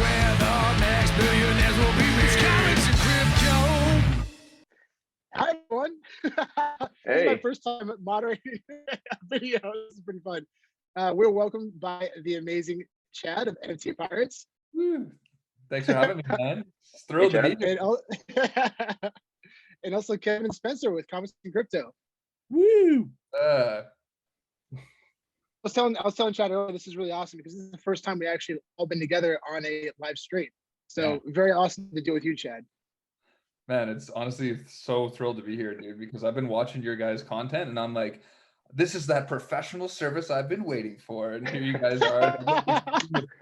where the next billionaires will be made. It's comics and crypto. Hi, everyone. This is my first time moderating a video. This is pretty fun. We're welcomed by the amazing Chad of NFT Pirates. Woo. Thanks for having me, man. Thrilled to be here. And also Kevin and Spencer with Comics and Crypto. Woo! I was telling Chad earlier, this is really awesome because this is the first time we actually all been together on a live stream. So very awesome to do with you, Chad. Man, it's honestly so thrilled to be here, dude, because I've been watching your guys' content and I'm like, this is that professional service I've been waiting for. And here you guys are.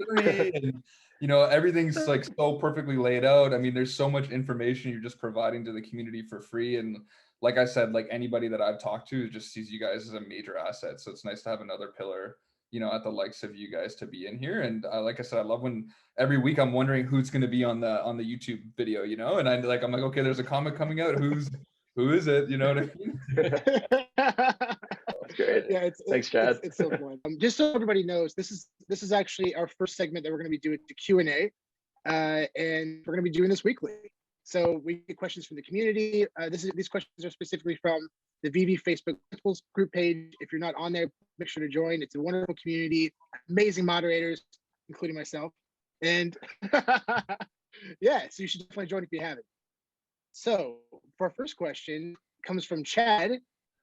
And, you know, everything's like so perfectly laid out. I mean, there's so much information you're just providing to the community for free. And like I said, like anybody that I've talked to just sees you guys as a major asset. So it's nice to have another pillar, you know, at the likes of you guys to be in here. And like I said, I love when every week I'm wondering who's going to be on the YouTube video, you know, and I'm like, okay, there's a comic coming out. Who is it? You know what I mean? That's great. Yeah, Thanks, Chad. It's so fun. Just so everybody knows, this is actually our first segment that we're going to be doing the Q&A, and we're going to be doing this weekly. So we get questions from the community. These questions are specifically from the VeVe Facebook group page. If you're not on there, make sure to join. It's a wonderful community, amazing moderators, including myself. And yeah, so you should definitely join if you haven't. So for our first question comes from Chad.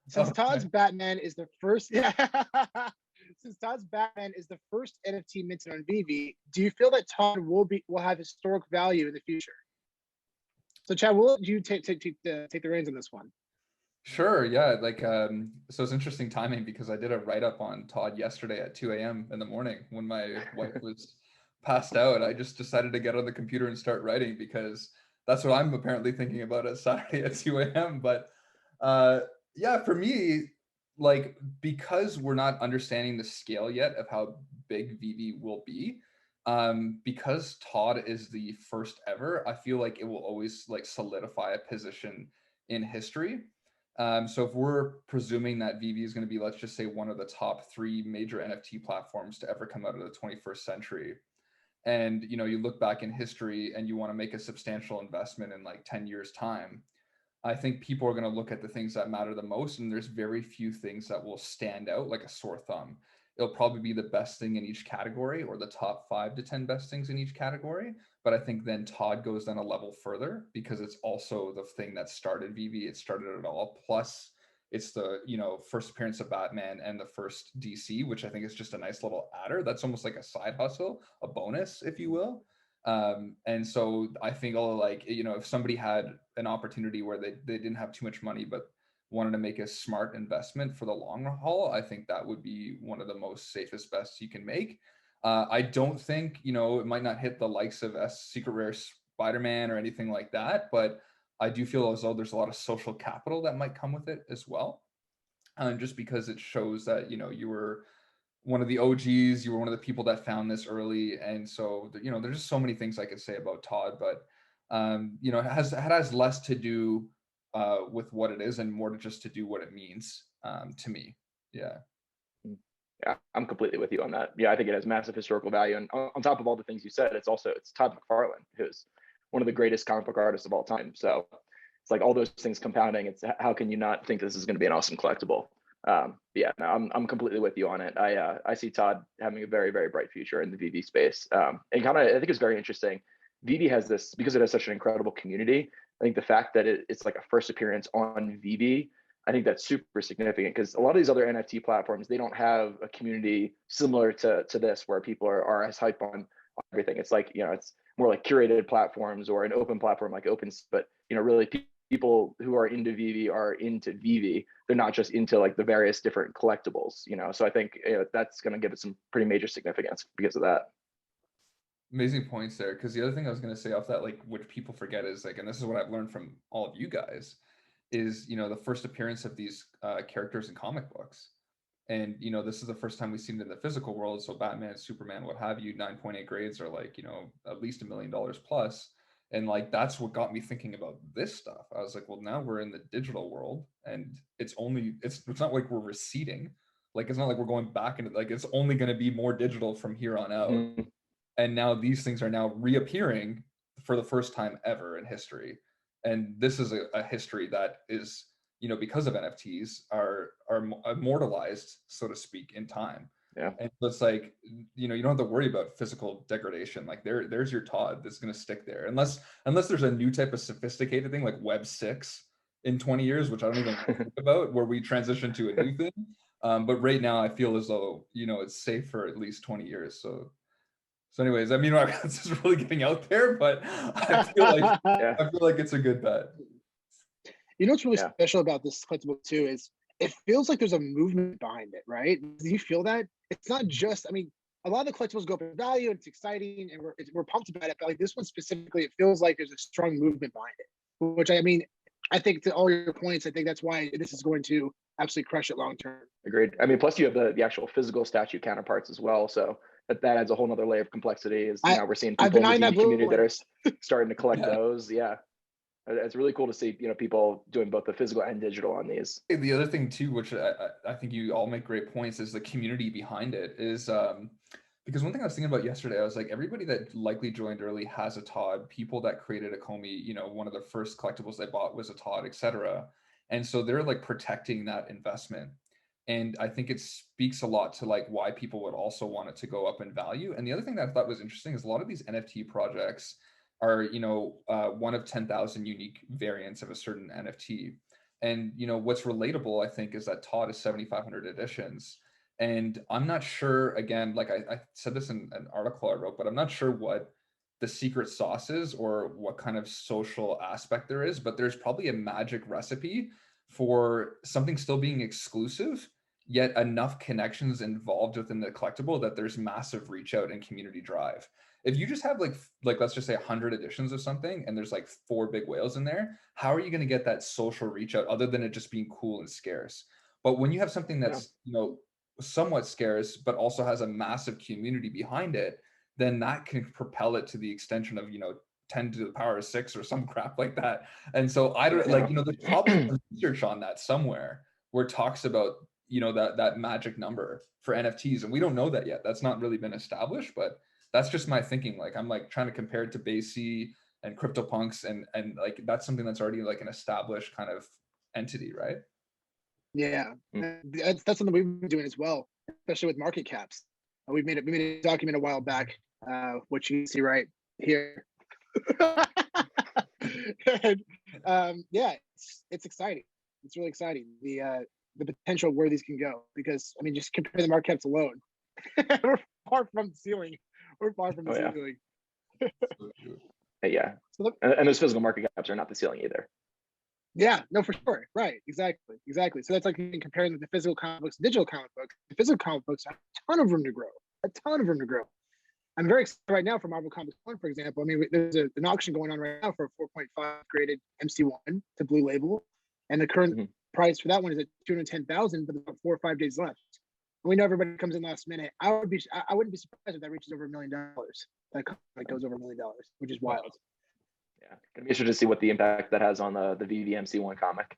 Since Todd's Batman is the first, since Todd's Batman is the first NFT minted on VeVe, do you feel that Todd will have historic value in the future? So Chad, will you take the reins on this one? Sure. Yeah. Like, so it's interesting timing because I did a write-up on Todd yesterday at 2 a.m. in the morning when my wife was passed out. I just decided to get on the computer and start writing because that's what I'm apparently thinking about at Saturday at 2 a.m. But yeah, for me, like, because we're not understanding the scale yet of how big VeVe will be, because Todd is the first ever, I feel like it will always like solidify a position in history. So if we're presuming that VeVe is going to be, let's just say, one of the top 3 major NFT platforms to ever come out of the 21st century, and you know, you look back in history and you want to make a substantial investment in like 10 years time, I think people are going to look at the things that matter the most, and there's very few things that will stand out like a sore thumb. It'll probably be the best thing in each category or the top 5 to 10 best things in each category. But I think then Todd goes then a level further because it's also the thing that started VeVe. It started it all. Plus it's the, you know, first appearance of Batman and the first DC, which I think is just a nice little adder. That's almost like a side hustle, a bonus, if you will. And so I think, like, you know, if somebody had an opportunity where they didn't have too much money, but wanted to make a smart investment for the long haul, I think that would be one of the most safest bets you can make. I don't think, you know, it might not hit the likes of Secret Rare SpiderMan or anything like that, but I do feel as though there's a lot of social capital that might come with it as well. Just because it shows that, you know, you were one of the OGs, you were one of the people that found this early. And so, you know, there's just so many things I could say about Todd, but, you know, it has less to do with what it is and more to just to do what it means to me. Yeah. Yeah, I'm completely with you on that. Yeah, I think it has massive historical value. And on top of all the things you said, it's Todd McFarlane, who's one of the greatest comic book artists of all time. So it's like all those things compounding. It's how can you not think this is going to be an awesome collectible? Yeah, no, I'm completely with you on it. I see Todd having a very, very bright future in the VeVe space. And kind of, I think it's very interesting. VeVe has this, because it has such an incredible community. I think the fact that it's like a first appearance on VeVe, I think that's super significant because a lot of these other NFT platforms, they don't have a community similar to this where people are as hype on everything. It's like, you know, it's more like curated platforms or an open platform like Opens, but, you know, really people who are into VeVe are into VeVe. They're not just into like the various different collectibles, you know? So I think, you know, that's going to give it some pretty major significance because of that. Amazing points there. Because the other thing I was going to say off that, like, which people forget is like, and this is what I've learned from all of you guys, is, you know, the first appearance of these characters in comic books. And, you know, this is the first time we've seen it in the physical world. So Batman, Superman, what have you, 9.8 grades are like, you know, at least $1 million plus. And like, that's what got me thinking about this stuff. I was like, well, now we're in the digital world and it's not like we're receding. Like, it's not like we're going back into, like, it's only going to be more digital from here on out. And now these things are now reappearing for the first time ever in history. And this is a history that is, because of NFTs are immortalized, so to speak, in time. Yeah. And so it's like, you don't have to worry about physical degradation. Like there's your Todd that's going to stick there, unless there's a new type of sophisticated thing like Web 6 in 20 years, which I don't even think about, where we transition to a new thing. But right now I feel as though, it's safe for at least 20 years. So anyways, I mean, this is really getting out there, but I feel like Yeah. it's a good bet. What's really special about this collectible too is it feels like there's a movement behind it, right? Do you feel that? It's not just, I mean, a lot of the collectibles go up in value, it's exciting, and we're pumped about it, but like this one specifically, it feels like there's a strong movement behind it, which I think to all your points, I think that's why this is going to absolutely crush it long term. Agreed. I mean, plus you have the actual physical statue counterparts as well, so that adds a whole nother layer of complexity. Now we're seeing people in the community that are starting to collect those. Yeah. It's really cool to see, people doing both the physical and digital on these. The other thing too, which I think you all make great points, is the community behind it. Is because one thing I was thinking about yesterday, I was like, everybody that likely joined early has a Todd. People that created a Comey, one of the first collectibles they bought was a Todd, etc. And so they're like protecting that investment. And I think it speaks a lot to like why people would also want it to go up in value. And the other thing that I thought was interesting is a lot of these NFT projects are, one of 10,000 unique variants of a certain NFT. And, what's relatable, I think, is that Todd is 7,500 editions. And I'm not sure, again, like I said this in an article I wrote, but I'm not sure what the secret sauce is or what kind of social aspect there is, but there's probably a magic recipe for something still being exclusive, yet enough connections involved within the collectible that there's massive reach out and community drive. If you just have like let's just say 100 editions of something and there's like 4 big whales in there, how are you going to get that social reach out other than it just being cool and scarce? But when you have something that's somewhat scarce but also has a massive community behind it, then that can propel it to the extension of 10 to the power of 6 or some crap like that. And so I don't there's probably some research on that somewhere where it talks about that magic number for NFTs, and we don't know that yet. That's not really been established, but that's just my thinking. Like I'm like trying to compare it to BAYC and CryptoPunks, and like that's something that's already like an established kind of entity, right? Yeah, that's something we've been doing as well, especially with market caps. We made a document a while back, which you can see right here. And, it's exciting. It's really exciting. The potential of where these can go, because I mean, just compare the market caps alone. We're far from the ceiling. We're far from the ceiling. Yeah. And those physical market caps are not the ceiling either. Yeah, no, for sure. Right. Exactly. So that's like comparing the physical comic books, digital comic books. The physical comic books have a ton of room to grow. I'm very excited right now for Marvel Comics 1, for example. I mean, there's an auction going on right now for a 4.5 graded MC1 to Blue Label. And the current price for that one is at $210,000, but there's about 4 or 5 days left. And we know everybody comes in last minute. I wouldn't be surprised if that reaches over $1 million. That comic goes over $1 million, which is wild. Yeah, gonna be interested to see what the impact that has on the VeVe MC1 comic.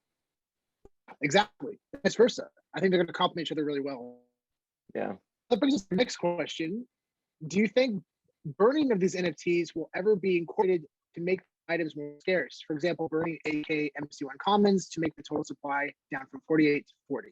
Exactly. Vice versa. I think they're going to complement each other really well. Yeah. That brings us to the next question. Do you think burning of these NFTs will ever be incorporated to make items more scarce? For example, burning AK MC1 commons to make the total supply down from 48 to 40.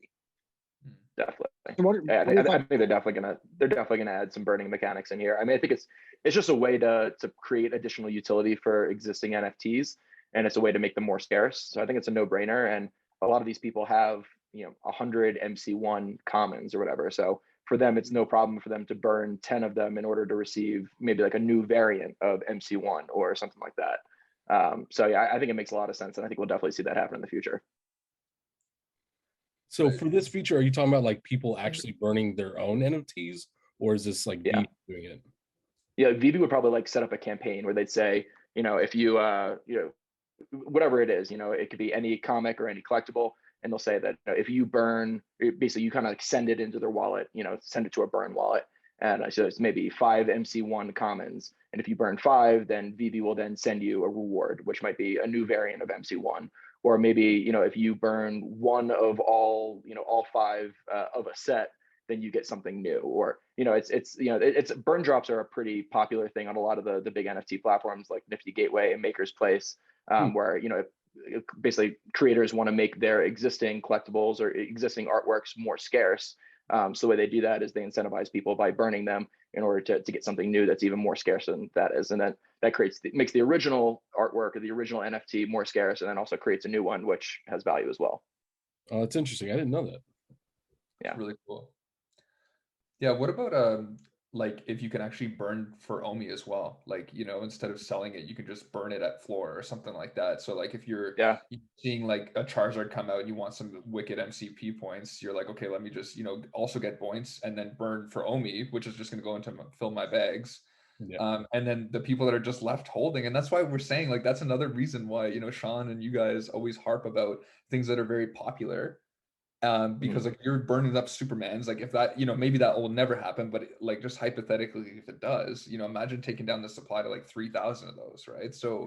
Definitely. So I think they're definitely gonna add some burning mechanics in here. I mean, I think it's just a way to create additional utility for existing NFTs, and it's a way to make them more scarce. So I think it's a no-brainer. And a lot of these people have 100 MC1 commons or whatever. So for them, it's no problem for them to burn 10 of them in order to receive maybe like a new variant of MC1 or something like that. So yeah, I think it makes a lot of sense, and I think we'll definitely see that happen in the future. So for this feature, are you talking about like people actually burning their own NFTs, or is this like VeVe doing it? Yeah, VeVe would probably like set up a campaign where they'd say, if you, whatever it is, it could be any comic or any collectible, and they'll say that if you burn, basically you kind of like send it into their wallet, send it to a burn wallet, and so it's maybe 5 MC1 commons, and if you burn 5, then VeVe will then send you a reward, which might be a new variant of MC1. Or maybe, if you burn one of all 5 of a set, then you get something new. Or, you know, it's burn drops are a pretty popular thing on a lot of the big NFT platforms like Nifty Gateway and Maker's Place, where, you know, basically creators want to make their existing collectibles or existing artworks more scarce. So the way they do that is they incentivize people by burning them in order to get something new that's even more scarce than that is. And then that makes the original artwork or the original NFT more scarce, and then also creates a new one, which has value as well. Oh, that's interesting. I didn't know that. Yeah. It's really cool. Yeah, what about like if you can actually burn for OMI as well, like, you know, instead of selling it, you can just burn it at floor or something like that. So like if you're seeing like a Charizard come out and you want some wicked MCP points, you're like, okay, let me just, you know, also get points and then burn for OMI, which is just going to go into fill my bags. And then the people that are just left holding, and that's why we're saying, like, that's another reason why, you know, Sean and you guys always harp about things that are very popular. Because like you're burning up Supermans, like if that, you know, maybe that will never happen, but like just hypothetically, if it does, you know, imagine taking down the supply to like 3,000 of those, right? So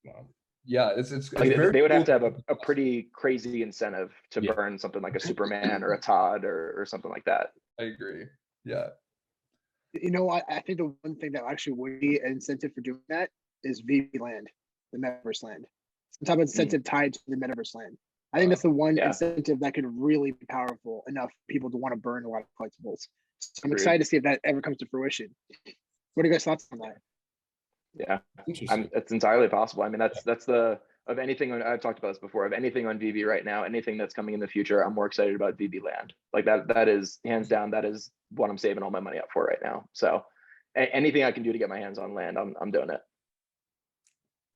it's like very they would cool have to have a pretty crazy incentive to burn something like a Superman or a Todd or something like that. I agree. Yeah. You know, I think the one thing that actually would be an incentive for doing that is VeVe Land, the Metaverse Land. Some type of incentive tied to the Metaverse Land. I think that's the one incentive that could really be powerful enough for people to want to burn a lot of collectibles. So I'm excited to see if that ever comes to fruition. What are you guys' thoughts on that? Yeah, it's entirely possible. I mean, that's the, of anything I've talked about this before, of anything on VeVe right now, anything that's coming in the future, I'm more excited about VeVe Land. Like that is hands down, that is what I'm saving all my money up for right now. So anything I can do to get my hands on land, I'm doing it.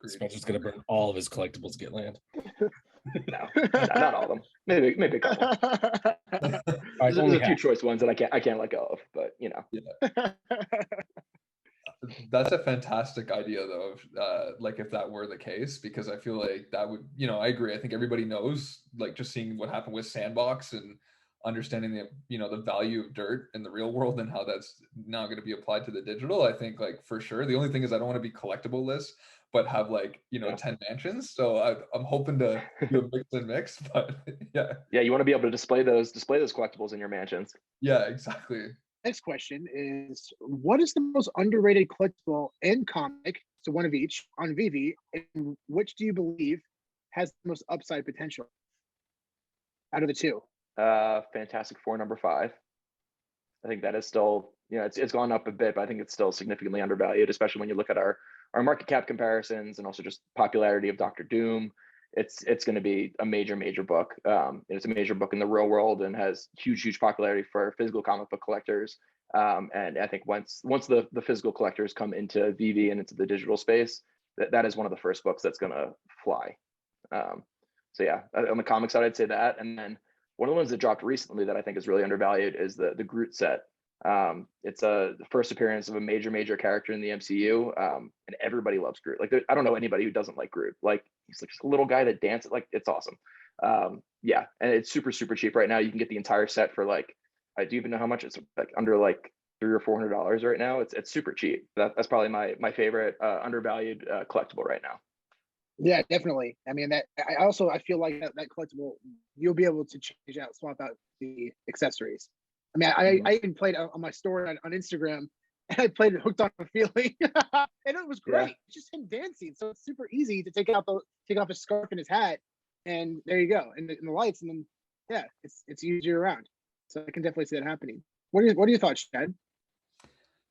Spencer's gonna burn all of his collectibles to get land. No, not all of them. Maybe a couple. There's a few choice ones that I can't let go of, but you know. Yeah. That's a fantastic idea though, like if that were the case, because I feel like that would, you know, I agree. I think everybody knows, like just seeing what happened with Sandbox and understanding the, you know, the value of dirt in the real world and how that's now going to be applied to the digital. I think like for sure. The only thing is I don't want to be collectible list, but have like, you know, 10 mansions. So I'm hoping to do a mix and mix, but yeah. Yeah, you want to be able to display those collectibles in your mansions. Yeah, exactly. Next question is, what is the most underrated collectible and comic, so one of each, on VeVe, and which do you believe has the most upside potential out of the two? Fantastic Four #5. I think that is still, you know, it's gone up a bit, but I think it's still significantly undervalued, especially when you look at our market cap comparisons and also just popularity of Dr. Doom. It's going to be a major book. It's a major book in the real world and has huge popularity for physical comic book collectors. And I think once the physical collectors come into VeVe and into the digital space, that is one of the first books that's going to fly. So yeah, on the comic side, I'd say that. And then one of the ones that dropped recently that I think is really undervalued is the Groot set. It's the first appearance of a major character in the MCU, and everybody loves Groot. Like, I don't know anybody who doesn't like Groot. Like, he's like just a little guy that dances. Like, it's awesome. Yeah, and it's super cheap right now. You can get the entire set for like, I do even know how much it's like, under like $300 or $400 right now. It's super cheap. That's probably my favorite undervalued collectible right now. Yeah, definitely. I mean, I feel like that collectible, you'll be able to swap out the accessories. I mean, I even played on my story on Instagram, and I played Hooked on a Feeling, and it was great. Yeah. It's just him dancing, so it's super easy to take off his scarf and his hat, and there you go, and the lights, and then yeah, it's easier around. So I can definitely see that happening. What are your thoughts, Chad?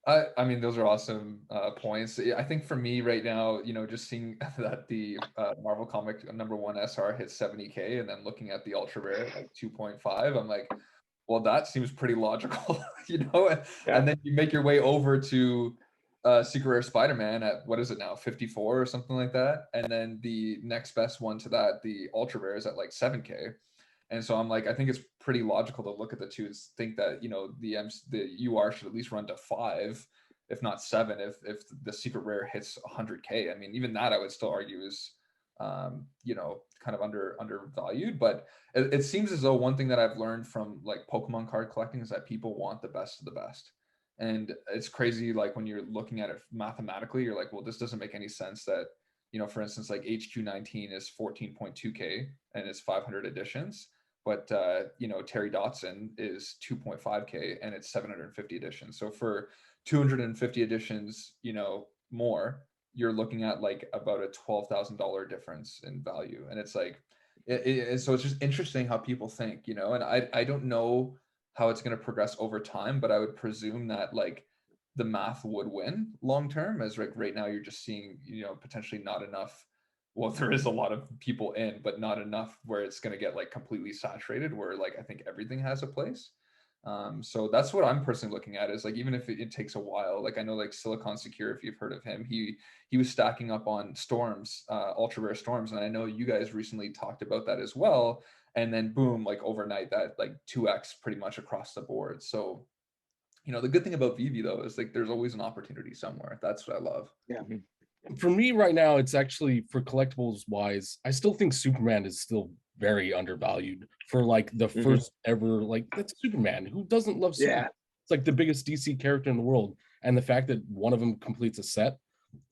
I mean, those are awesome points. I think for me right now, you know, just seeing that the Marvel comic #1 SR hit 70K, and then looking at the ultra rare at like 2.5, I'm like, well, that seems pretty logical, you know. And then you make your way over to Secret Rare SpiderMan at, what is it now, 54 or something like that, and then the next best one to that, the ultra rare, is at like 7K. And so I'm like, I think it's pretty logical to look at the two and think that, you know, the UR should at least run to 5, if not 7, if the secret rare hits 100K. I mean, even that I would still argue is, you know, kind of undervalued. But it seems as though one thing that I've learned from like Pokemon card collecting is that people want the best of the best. And it's crazy, like when you're looking at it mathematically, you're like, well, this doesn't make any sense that, you know, for instance, like HQ19 is 14.2K and it's 500 editions. but you know, Terry Dotson is 2.5K and it's 750 editions. So for 250 editions, you know, more, you're looking at like about a $12,000 difference in value. And it's like, so it's just interesting how people think, you know, and I don't know how it's going to progress over time, but I would presume that like the math would win long term, as like right now you're just seeing, you know, potentially not enough. Well, there is a lot of people in, but not enough where it's going to get like completely saturated, where like I think everything has a place. So that's what I'm personally looking at, is like, even if it takes a while, like I know like Silicon Secure, if you've heard of him, he was stacking up on storms, ultra rare storms, and I know you guys recently talked about that as well. And then boom, like overnight, that like 2x pretty much across the board. So, you know, the good thing about VeVe though is like there's always an opportunity somewhere. That's what I love. Yeah. For me right now, it's actually, for collectibles wise, I still think Superman is still very undervalued for like the first ever, like, that's Superman. Who doesn't love Superman? Yeah. It's like the biggest DC character in the world, and the fact that one of them completes a set,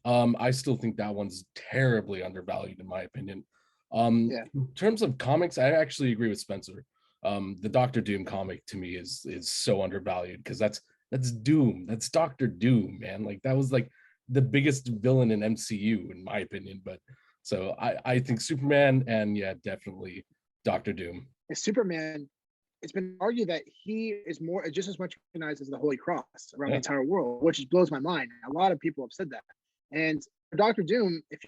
I still think that one's terribly undervalued in my opinion. Yeah. In terms of comics, I actually agree with Spencer. The Doctor Doom comic to me is so undervalued, because that's Doom. That's Doctor Doom, man. Like that was like the biggest villain in MCU in my opinion. But so I think Superman, and yeah, definitely Doctor Doom. Superman, it's been argued that he is more, just as much recognized as the Holy Cross around the entire world, which just blows my mind. A lot of people have said that. And for Doctor Doom, if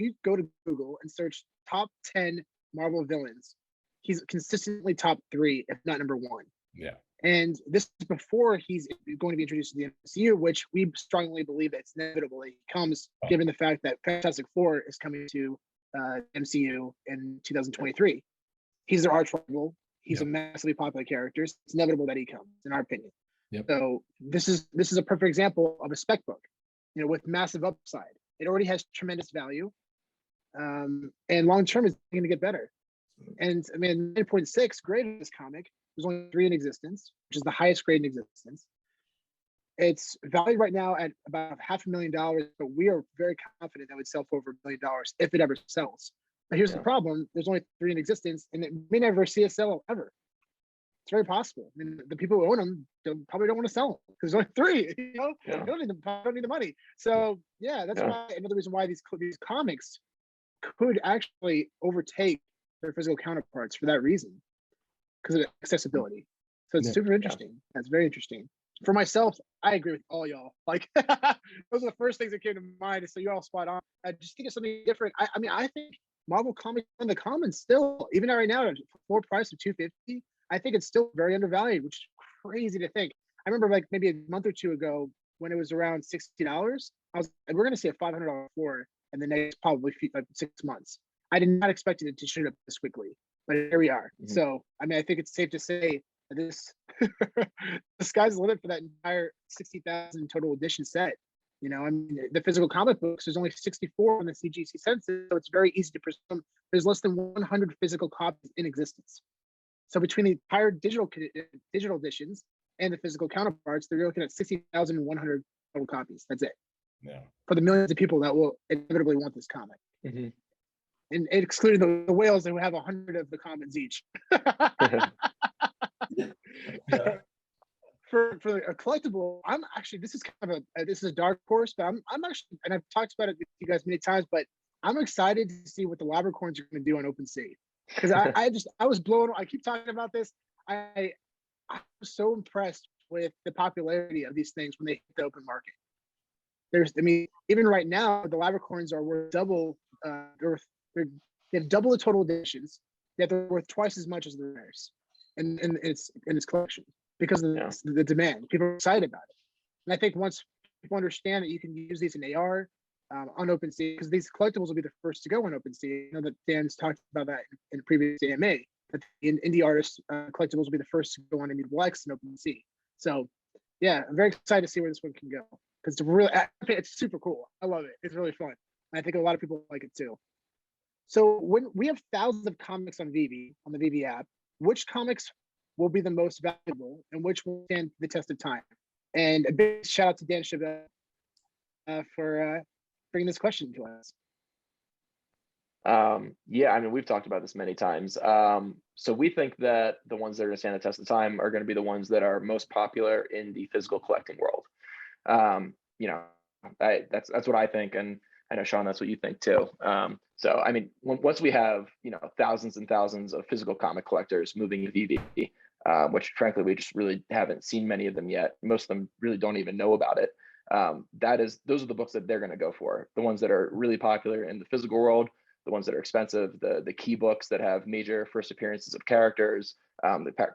you go to Google and search top 10 Marvel villains, he's consistently top 3, if not number 1. Yeah. And this is before he's going to be introduced to the MCU, which we strongly believe that it's inevitable that he comes, given the fact that Fantastic Four is coming to MCU in 2023. He's their arch rival. He's a massively popular character. It's inevitable that he comes, in our opinion. So this is a perfect example of a spec book, you know, with massive upside. It already has tremendous value, and long term is going to get better. And I mean, 9.6 grade in this comic. There's only 3 in existence, which is the highest grade in existence. It's valued right now at about $500,000, but we are very confident that it would sell for over $1 million if it ever sells. But here's the problem: there's only 3 in existence, and it may never see a sale ever. It's very possible. I mean, the people who own them probably don't want to sell them because there's only 3. You know, they don't need the money. So yeah, that's why another reason why these comics could actually overtake their physical counterparts for that reason, because of accessibility. So it's super interesting. That's very interesting. For myself, I agree with all y'all. Like those are the first things that came to mind. So you're all spot on. I just think it's something different. I mean, I think Marvel Comics in the commons still, even right now, at a floor price of $250, I think it's still very undervalued, which is crazy to think. I remember like maybe a month or 2 ago when it was around $60, I was like, we're going to see a $500 floor in the next probably 6 months. I did not expect it to shoot up this quickly, but here we are. So, I mean, I think it's safe to say that this the sky's the limit for that entire 60,000 total edition set. You know, I mean, the physical comic books, there's only 64 on the CGC census, so it's very easy to presume there's less than 100 physical copies in existence. So between the entire digital editions and the physical counterparts, they're looking at 60,100 total copies. That's it. Yeah. For the millions of people that will inevitably want this comic. And excluding the whales that have 100 of the commons each. For a collectible, I'm actually, this is kind of this is a dark horse, but I'm actually, and I've talked about it with you guys many times, but I'm excited to see what the Labracorns are going to do on OpenSea, because I was blown. I keep talking about this. I was so impressed with the popularity of these things when they hit the open market. I mean, even right now, the Labracorns are worth double. They have double the total editions, yet they're worth twice as much as the rares, in its collection, because of the demand. People are excited about it, and I think once people understand that you can use these in AR on OpenSea, because these collectibles will be the first to go on OpenSea. I know that Dan's talked about that in previous AMA, that in indie artists collectibles will be the first to go on Immutable X and OpenSea. So yeah, I'm very excited to see where this one can go, because it's super cool. I love it. It's really fun. And I think a lot of people like it too. So when we have thousands of comics on VeVe, on the VeVe app, which comics will be the most valuable and which will stand the test of time? And a big shout out to Dan Shiba for bringing this question to us. Yeah, I mean, we've talked about this many times. So we think that the ones that are going to stand the test of time are going to be the ones that are most popular in the physical collecting world. You know, that's what I think, and I know Sean, that's what you think too. So I mean, once we have thousands and thousands of physical comic collectors moving to VeVe, which frankly we just really haven't seen many of them yet. Most of them really don't even know about it. Those are the books that they're going to go for. The ones that are really popular in the physical world, the ones that are expensive, the key books that have major first appearances of characters,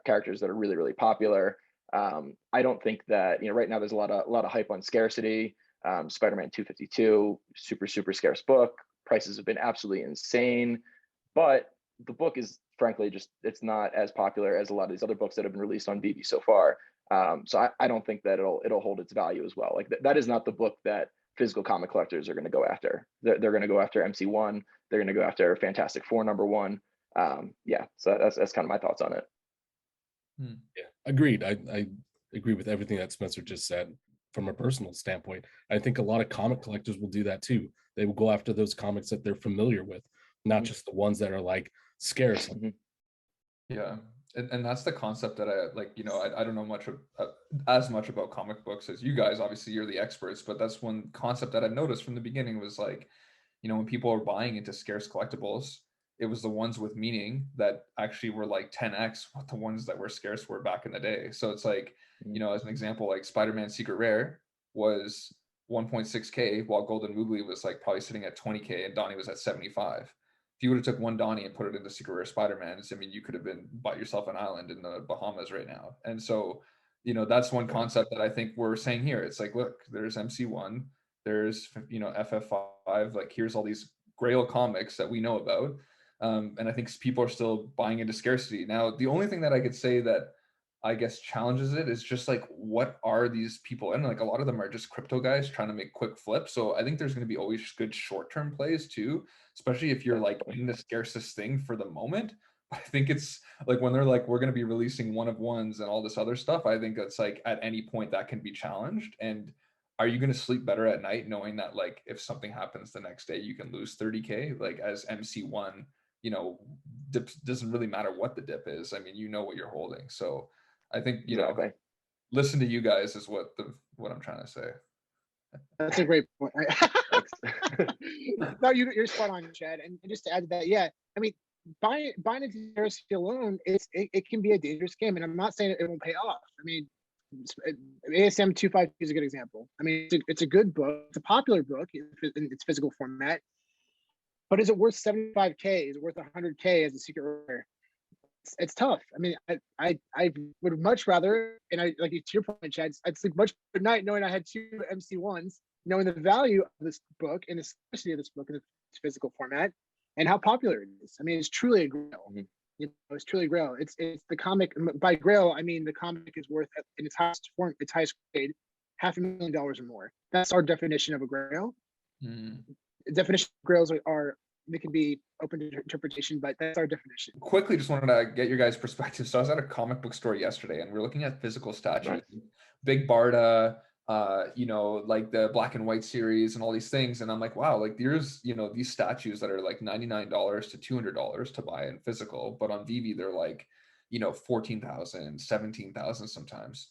characters that are really, really popular. I don't think that, right now there's a lot of hype on Scarcity. SpiderMan 252, super scarce book. Prices have been absolutely insane, but the book is frankly it's not as popular as a lot of these other books that have been released on VeVe so far. So I don't think that it'll hold its value as well. Like that is not the book that physical comic collectors are going to go after. They're going to go after MC1. They're going to go after Fantastic Four #1. Yeah, so that's kind of my thoughts on it. Yeah, agreed. I agree with everything that Spencer just said. From a personal standpoint, I think a lot of comic collectors will do that too. They will go after those comics that they're familiar with, not just the ones that are like scarce. Yeah, and that's the concept that I like. I don't know as much about comic books as you guys. Obviously, you're the experts, but that's one concept that I've noticed from the beginning was like, when people are buying into scarce collectibles, it was the ones with meaning that actually were like 10x what the ones that were scarce were back in the day. So it's like, as an example, like Spider-Man Secret Rare was 1.6K, while Golden Moogly was like probably sitting at 20K and Donnie was at 75. If you would have took one Donnie and put it into Secret Rare Spider-Man's, I mean, you could have bought yourself an island in the Bahamas right now. And so, that's one concept that I think we're saying here. It's like, look, there's MC1, there's, FF5, like here's all these Grail comics that we know about. And I think people are still buying into Scarcity. Now, the only thing that I could say that I guess challenges it is just like, what are these people? And like a lot of them are just crypto guys trying to make quick flips. So I think there's going to be always good short-term plays too, especially if you're like in the scarcest thing for the moment. But I think it's like when they're like, we're going to be releasing one of ones and all this other stuff, I think it's like at any point that can be challenged. And are you going to sleep better at night knowing that like if something happens the next day, you can lose 30K? Like as MC1, dip doesn't really matter what the dip is. I mean, what you're holding. So I think, listen to you guys is what I'm trying to say. That's a great point. No, you're spot on, Chad. And just to add to that, yeah, I mean, buying into Scarcity alone, it can be a dangerous game. And I'm not saying it won't pay off. I mean, ASM 252 is a good example. I mean, it's a good book. It's a popular book in its physical format. But is it worth 75K? Is it worth 100K as a secret rare? It's tough. I mean, I would much rather, and I like to your point, Chad, I'd sleep much better at night knowing I had 2 MC1s, knowing the value of this book and the scarcity of this book in its physical format, and how popular it is. I mean, it's truly a grail. It's truly a grail. It's the comic. By grail, I mean the comic is worth in its highest form, its highest grade, $500,000 or more. That's our definition of a grail. The definition of grails are they can be open to interpretation, but that's our definition. Quickly, just wanted to get your guys' perspective. So I was at a comic book store yesterday and we're looking at physical statues, Big Barda, like the black and white series and all these things. And I'm like, wow, like there's, these statues that are like $99 to $200 to buy in physical, but on VeVe, they're like, 14,000, 17,000 sometimes.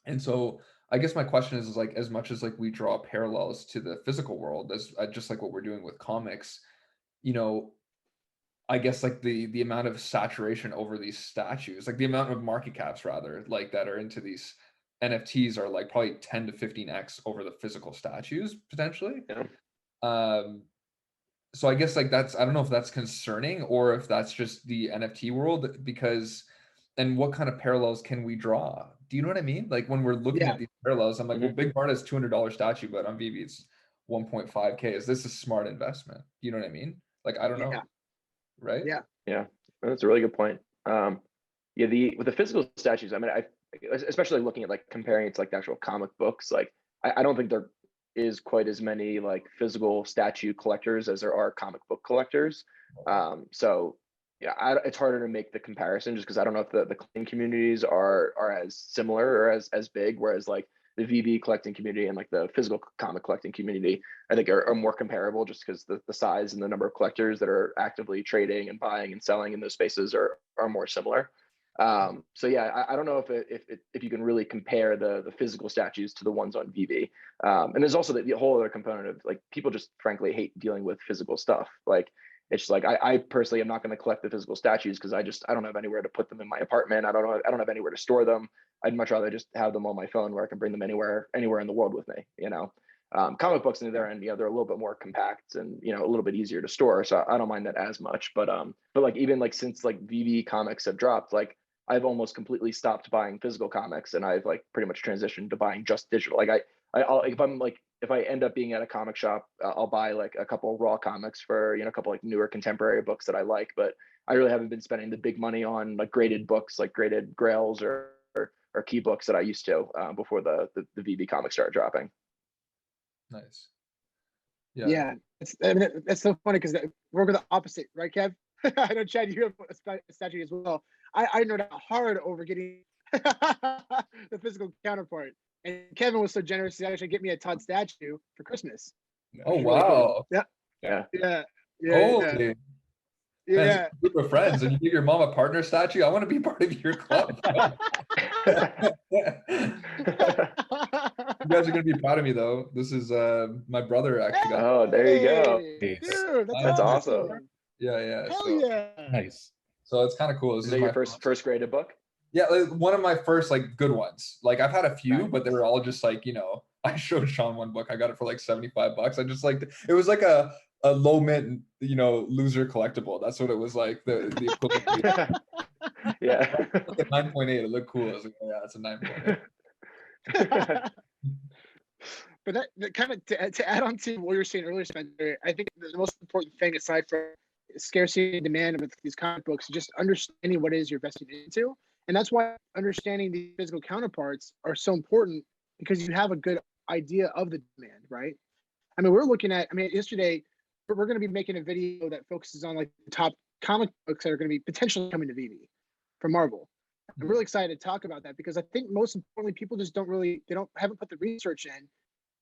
And so I guess my question is like, as much as like we draw parallels to the physical world, as just like what we're doing with comics, I guess like the amount of saturation over these statues, like the amount of market caps rather, like that are into these NFTs are like probably 10 to 15x over the physical statues potentially. So I guess like I don't know if that's concerning or if that's just the NFT world and what kind of parallels can we draw? Do you know what I mean? Like when we're looking at these parallels, I'm like, well, Big Barda is $200 statue, but on VeVe it's 1.5K. Is this a smart investment? You know what I mean? Like, I don't know. Right? Yeah, that's a really good point. With the physical statues, I mean, especially looking at like comparing it to like the actual comic books, like I don't think there is quite as many like physical statue collectors as there are comic book collectors. So yeah, it's harder to make the comparison just because I don't know if the clean communities are as similar or as big. Whereas like the VeVe collecting community and like the physical comic collecting community, I think are more comparable, just because the size and the number of collectors that are actively trading and buying and selling in those spaces are more similar. So yeah, I don't know if you can really compare the physical statues to the ones on VeVe. And there's also the whole other component of like, people just frankly hate dealing with physical stuff. Like, it's just like, I personally am not going to collect the physical statues because I don't have anywhere to put them in my apartment. I don't have anywhere to store them. I'd much rather just have them on my phone where I can bring them anywhere in the world with me, you know. Comic books on the other end, they're a little bit more compact and, you know, a little bit easier to store. So I don't mind that as much. But like, even like since like VeVe comics have dropped, like I've almost completely stopped buying physical comics, and I've like pretty much transitioned to buying just digital. Like I'll if I end up being at a comic shop, I'll buy like a couple raw comics for, you know, a couple like newer contemporary books that I like, but I really haven't been spending the big money on like graded books, like graded grails or key books that I used to before the VeVe comics started dropping. Nice. Yeah, that's so funny because we're the opposite, right, Kev? I know, Chad, you have a statue as well. I know that hard over getting the physical counterpart. And Kevin was so generous to actually get me a Todd statue for Christmas. Oh, wow. Yeah. Holy. Yeah. Man, it's a group of friends, and you give your mom a partner statue. I want to be part of your club. You guys are gonna be proud of me, though. This is my brother actually got. Oh, there you go. Dude, That's awesome. Yeah. Hell so, yeah. Nice. So it's kind of cool. This Is that your first graded book? Yeah, like one of my first like good ones. Like I've had a few, Nice. but they were all just like, you know, I showed Sean one book. I got it for like $75. I just like it was like a low mint, you know, loser collectible. That's what it was like. The equivalent. Yeah. Like a 9.8. It looked cool. I was like, oh, yeah, it's a 9.8. But that kind of to add on to what you were saying earlier, Spencer, I think the most important thing, aside from scarcity and demand with these comic books, is just understanding what it is you're investing into. And that's why understanding the physical counterparts are so important, because you have a good idea of the demand, right? I mean, yesterday, we're going to be making a video that focuses on like the top comic books that are going to be potentially coming to VeVe from Marvel. I'm really excited to talk about that, because I think most importantly, people just haven't put the research in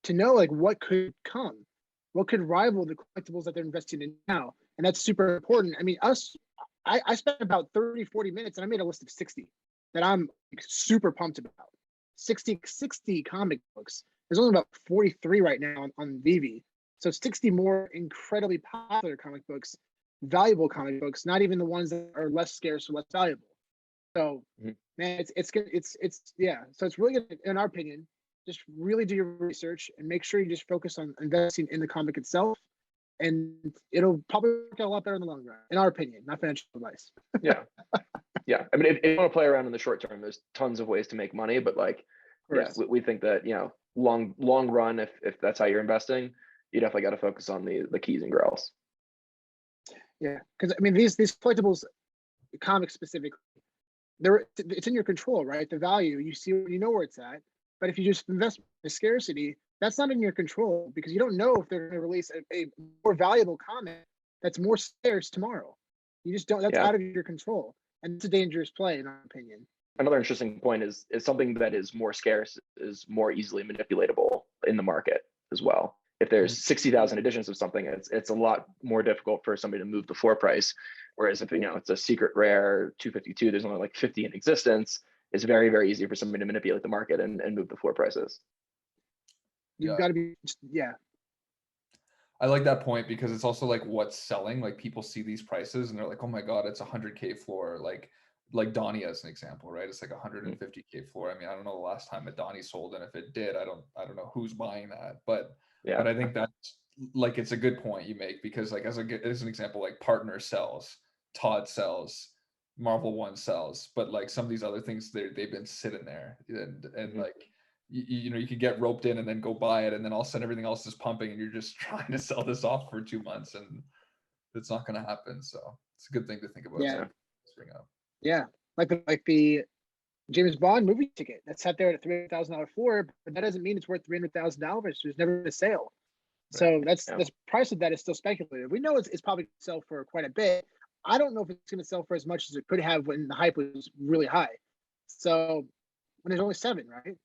to know like what could come, what could rival the collectibles that they're investing in now. And that's super important. I mean, I spent about 30, 40 minutes and I made a list of 60 that I'm super pumped about. 60 comic books. There's only about 43 right now on VeVe. So 60 more incredibly popular comic books, valuable comic books, not even the ones that are less scarce or less valuable. So man, it's yeah. So it's really good, in our opinion. Just really do your research and make sure you just focus on investing in the comic itself, and it'll probably work out a lot better in the long run, in our opinion, not financial advice. Yeah. I mean, if you want to play around in the short term, there's tons of ways to make money, but like, yeah, we think that, you know, long run, if that's how you're investing, you definitely got to focus on the keys and grails. Yeah, because I mean, these collectibles, comics specifically, it's in your control, right? The value, you know where it's at. But if you just invest in the scarcity, that's not in your control, because you don't know if they're going to release a more valuable comic that's more scarce tomorrow. You just don't. That's out of your control, and it's a dangerous play, in our opinion. Another interesting point is something that is more scarce is more easily manipulatable in the market as well. If there's 60,000 editions of something, it's a lot more difficult for somebody to move the floor price. Whereas if, you know, it's a secret rare 252, there's only like 50 in existence. It's very, very easy for somebody to manipulate the market and move the floor prices. You've got to be, I like that point, because it's also like what's selling. Like people see these prices and they're like, oh my God, it's 100K floor. Like Donnie as an example, right? It's like 150K floor. I mean, I don't know the last time a Donnie sold, and if it did, I don't know who's buying that. But I think that's like, it's a good point you make, because like as an example, like Partner sells, Todd sells, Marvel One sells, but like some of these other things, they've been sitting there, and like you know, you could get roped in and then go buy it, and then all of a sudden everything else is pumping, and you're just trying to sell this off for 2 months, and it's not going to happen. So it's a good thing to think about. Yeah. Bring up. Yeah, like the James Bond movie ticket that sat there at a $300,000 floor, but that doesn't mean it's worth $300,000. There's never been a sale. So the price of that is still speculative. We know it's probably going to sell for quite a bit. I don't know if it's going to sell for as much as it could have when the hype was really high. So when there's only 7, right?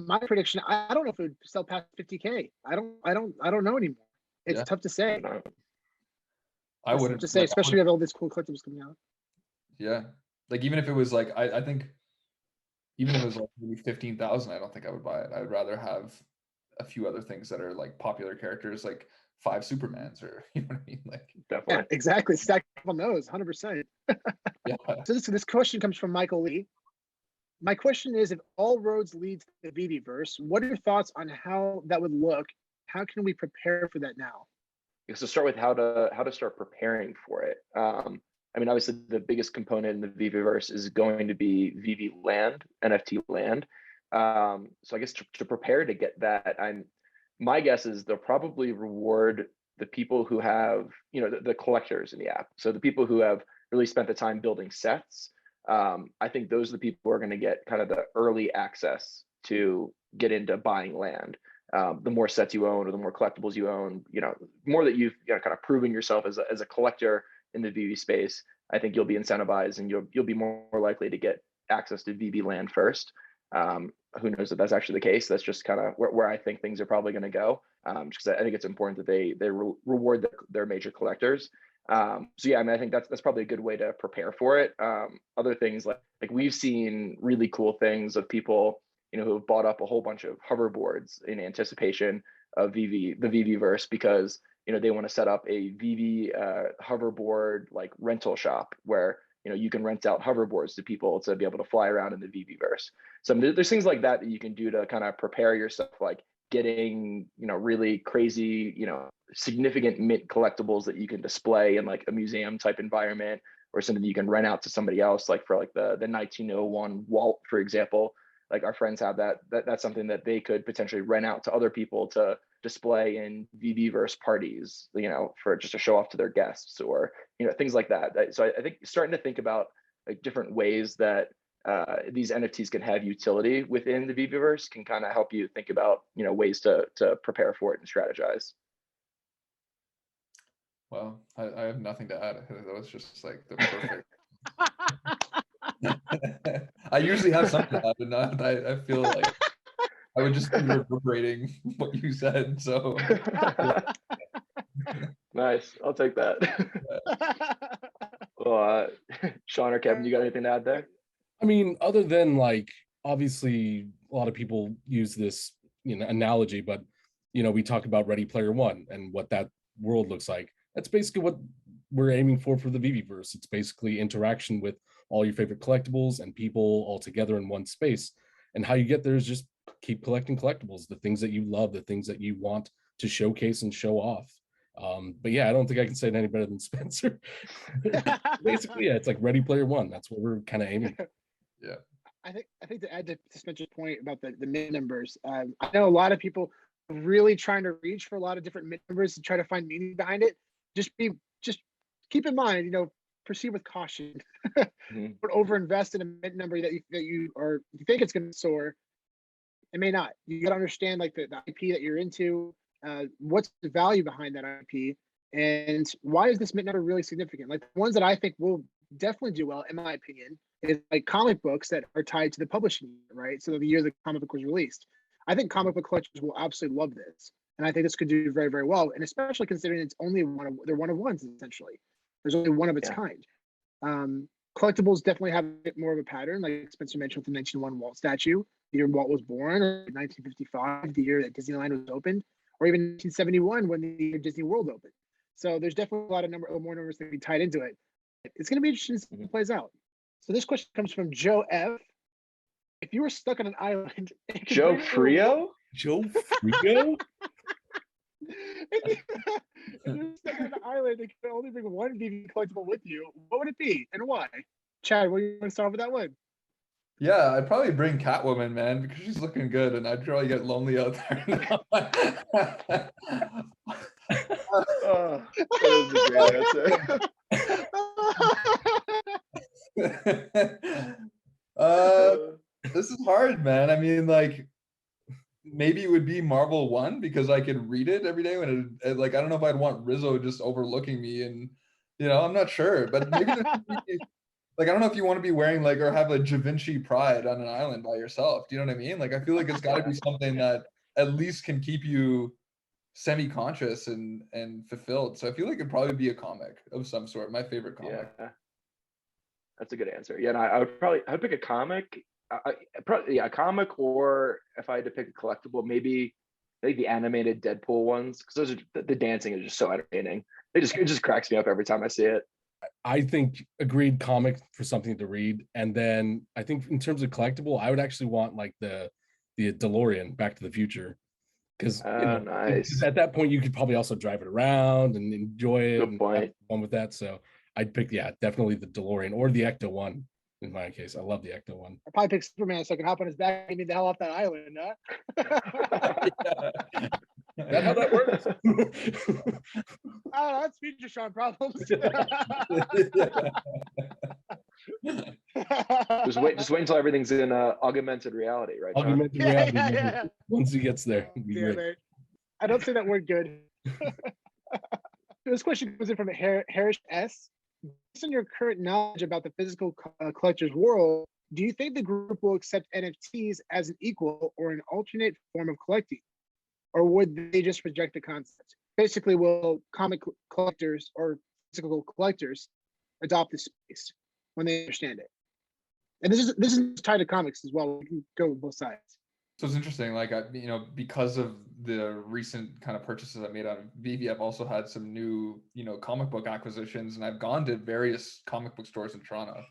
My prediction, I don't know if it would sell past 50K. I don't know anymore. It's Yeah. tough to say. I It's wouldn't tough to say, like, especially with all these cool collectibles coming out. yeah. Like even if it was like, I think even if it was like maybe 15,000, I don't think I would buy it. I'd rather have a few other things that are like popular characters, like 5 Supermans, or you know what I mean? Like, Definitely. Yeah, exactly. Stack up on those, 100%. yeah. So this question comes from Michael Lee. My question is, if all roads lead to the VeVe-verse, what are your thoughts on how that would look? How can we prepare for that now? So start with how to start preparing for it. I mean, obviously the biggest component in the VeVe-verse is going to be VeVe land, NFT land. So I guess to prepare to get that, my guess is they'll probably reward the people who have, the collectors in the app. So the people who have really spent the time building sets. I think those are the people who are going to get kind of the early access to get into buying land. The more sets you own or the more collectibles you own, more that you've kind of proven yourself as a collector in the VeVe space, I think you'll be incentivized and you'll be more likely to get access to VeVe land first. Who knows if that's actually the case? That's just kind of where I think things are probably going to go. Because I think it's important that they reward their major collectors. So yeah, I mean, I think that's probably a good way to prepare for it. Other things like we've seen really cool things of people, who have bought up a whole bunch of hoverboards in anticipation of the VeVe-verse, because they want to set up a VeVe hoverboard like rental shop where you can rent out hoverboards to people to be able to fly around in the VeVe-verse. So there's things like that you can do to kind of prepare yourself, like getting really crazy significant mint collectibles that you can display in like a museum type environment, or something you can rent out to somebody else, like for like the 1901 Walt, for example. Like our friends have that's something that they could potentially rent out to other people to display in VeVe-verse parties, for just to show off to their guests, or things like that. So I think starting to think about like different ways that these NFTs can have utility within the VeVe-verse can kind of help you think about ways to prepare for it and strategize. Well, I have nothing to add. That was just like the perfect. I usually have something to add, and I feel like I would just be reverberating what you said. So nice, I'll take that. Well, Sean or Kevin, you got anything to add there? I mean, other than like, obviously a lot of people use this analogy, but we talk about Ready Player One and what that world looks like. That's basically what we're aiming for the VeVe-verse. It's basically interaction with all your favorite collectibles and people all together in one space. And how you get there is just keep collecting collectibles, the things that you love, the things that you want to showcase and show off. But yeah, I don't think I can say it any better than Spencer. Basically, yeah, it's like Ready Player One. That's what we're kind of aiming for. Yeah. I think to add to Spencer's point about the mint numbers, I know a lot of people really trying to reach for a lot of different mint numbers to try to find meaning behind it. Just keep in mind, proceed with caution. Don't overinvest in a mint number that you think it's going to soar. It may not. You got to understand like the IP that you're into. What's the value behind that IP, and why is this mint number really significant? Like the ones that I think will definitely do well, in my opinion, is like comic books that are tied to the publishing year, right? So the year the comic book was released. I think comic book collectors will absolutely love this, and I think this could do very, very well. And especially considering it's only they're one of ones essentially. There's only one of its kind. Collectibles definitely have a bit more of a pattern, like Spencer mentioned with the 1901 Walt statue, the year Walt was born, or 1955, the year that Disneyland was opened, or even 1971 when the year Disney World opened. So there's definitely a lot of more numbers that can be tied into it. It's going to be interesting to see how it plays out. So this question comes from Joe F. If you were stuck on an island, Joe Frio? Joe Frio? if you were stuck on an island and could only bring one VeVe collectible with you, what would it be and why? Chad, what do you want to start with that one? Yeah, I'd probably bring Catwoman, man, because she's looking good, and I'd probably get lonely out there. Oh, that was a great answer. This is hard, man. I mean, like, maybe it would be Marvel 1 because I could read it every day when I don't know if I'd want Rizzo just overlooking me, and I'm not sure, but maybe like, I don't know if you want to be wearing like, or have a Da Vinci Pride on an island by yourself. Do you know what I mean? Like, I feel like it's got to be something that at least can keep you semi-conscious and fulfilled. So I feel like it'd probably be a comic of some sort. My favorite comic. Yeah, that's a good answer. Yeah, and I would pick a comic. Probably a comic, or if I had to pick a collectible, maybe like the animated Deadpool ones, because those are the dancing is just so entertaining. It just cracks me up every time I see it. I think agreed comic for something to read. And then I think in terms of collectible, I would actually want like the DeLorean Back to the Future. Because Nice. at that point you could probably also drive it around and enjoy it Good and have point. fun with that. So I'd pick, yeah, definitely the DeLorean or the Ecto one in my case. I love the Ecto one. I'd probably pick Superman so I can hop on his back and get me the hell off that island, huh? That's how that works. Oh, that's future Sean problems. Just wait until everything's in augmented reality, right, John? Augmented reality. Once he gets there. Damn it. I don't say that word good. This question comes in from Harris S. Based on your current knowledge about the physical collector's world, do you think the group will accept NFTs as an equal or an alternate form of collecting? Or would they just reject the concept? Basically, will comic collectors or physical collectors adopt this space when they understand it? And this is tied to comics as well. We can go with both sides. So it's interesting, like, because of the recent kind of purchases I made on VeVe, I've also had some new, comic book acquisitions, and I've gone to various comic book stores in Toronto.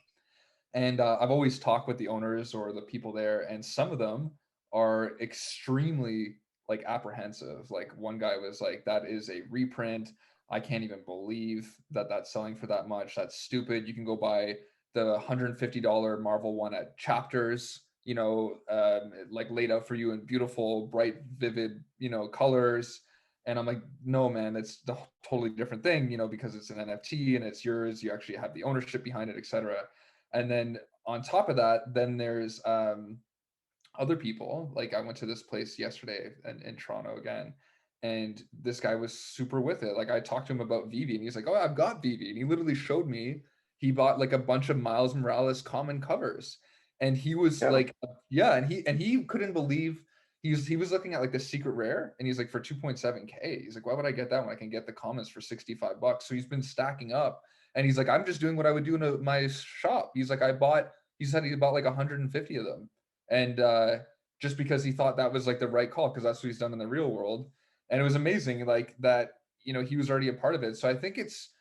And I've always talked with the owners or the people there, and some of them are extremely like apprehensive. Like, one guy was like, that is a reprint. I can't even believe that that's selling for that much. That's stupid. You can go buy the $150 Marvel one at Chapters, like laid out for you in beautiful, bright, vivid, colors. And I'm like, no, man, it's a totally different thing, because it's an NFT and it's yours. You actually have the ownership behind it, etc. And then on top of that, then there's other people. Like, I went to this place yesterday in Toronto again, and this guy was super with it. Like, I talked to him about VeVe, and he's like, oh, I've got VeVe. And he literally showed me, he bought like a bunch of Miles Morales common covers. And he was like, yeah, and he couldn't believe, he was looking at like the secret rare, and he's like, for 2.7K. He's like, why would I get that when I can get the commons for $65? So he's been stacking up, and he's like, I'm just doing what I would do in my shop. He's like, he said he bought like 150 of them. And just because he thought that was like the right call, because that's what he's done in the real world. And it was amazing, like that, he was already a part of it. So I think it's,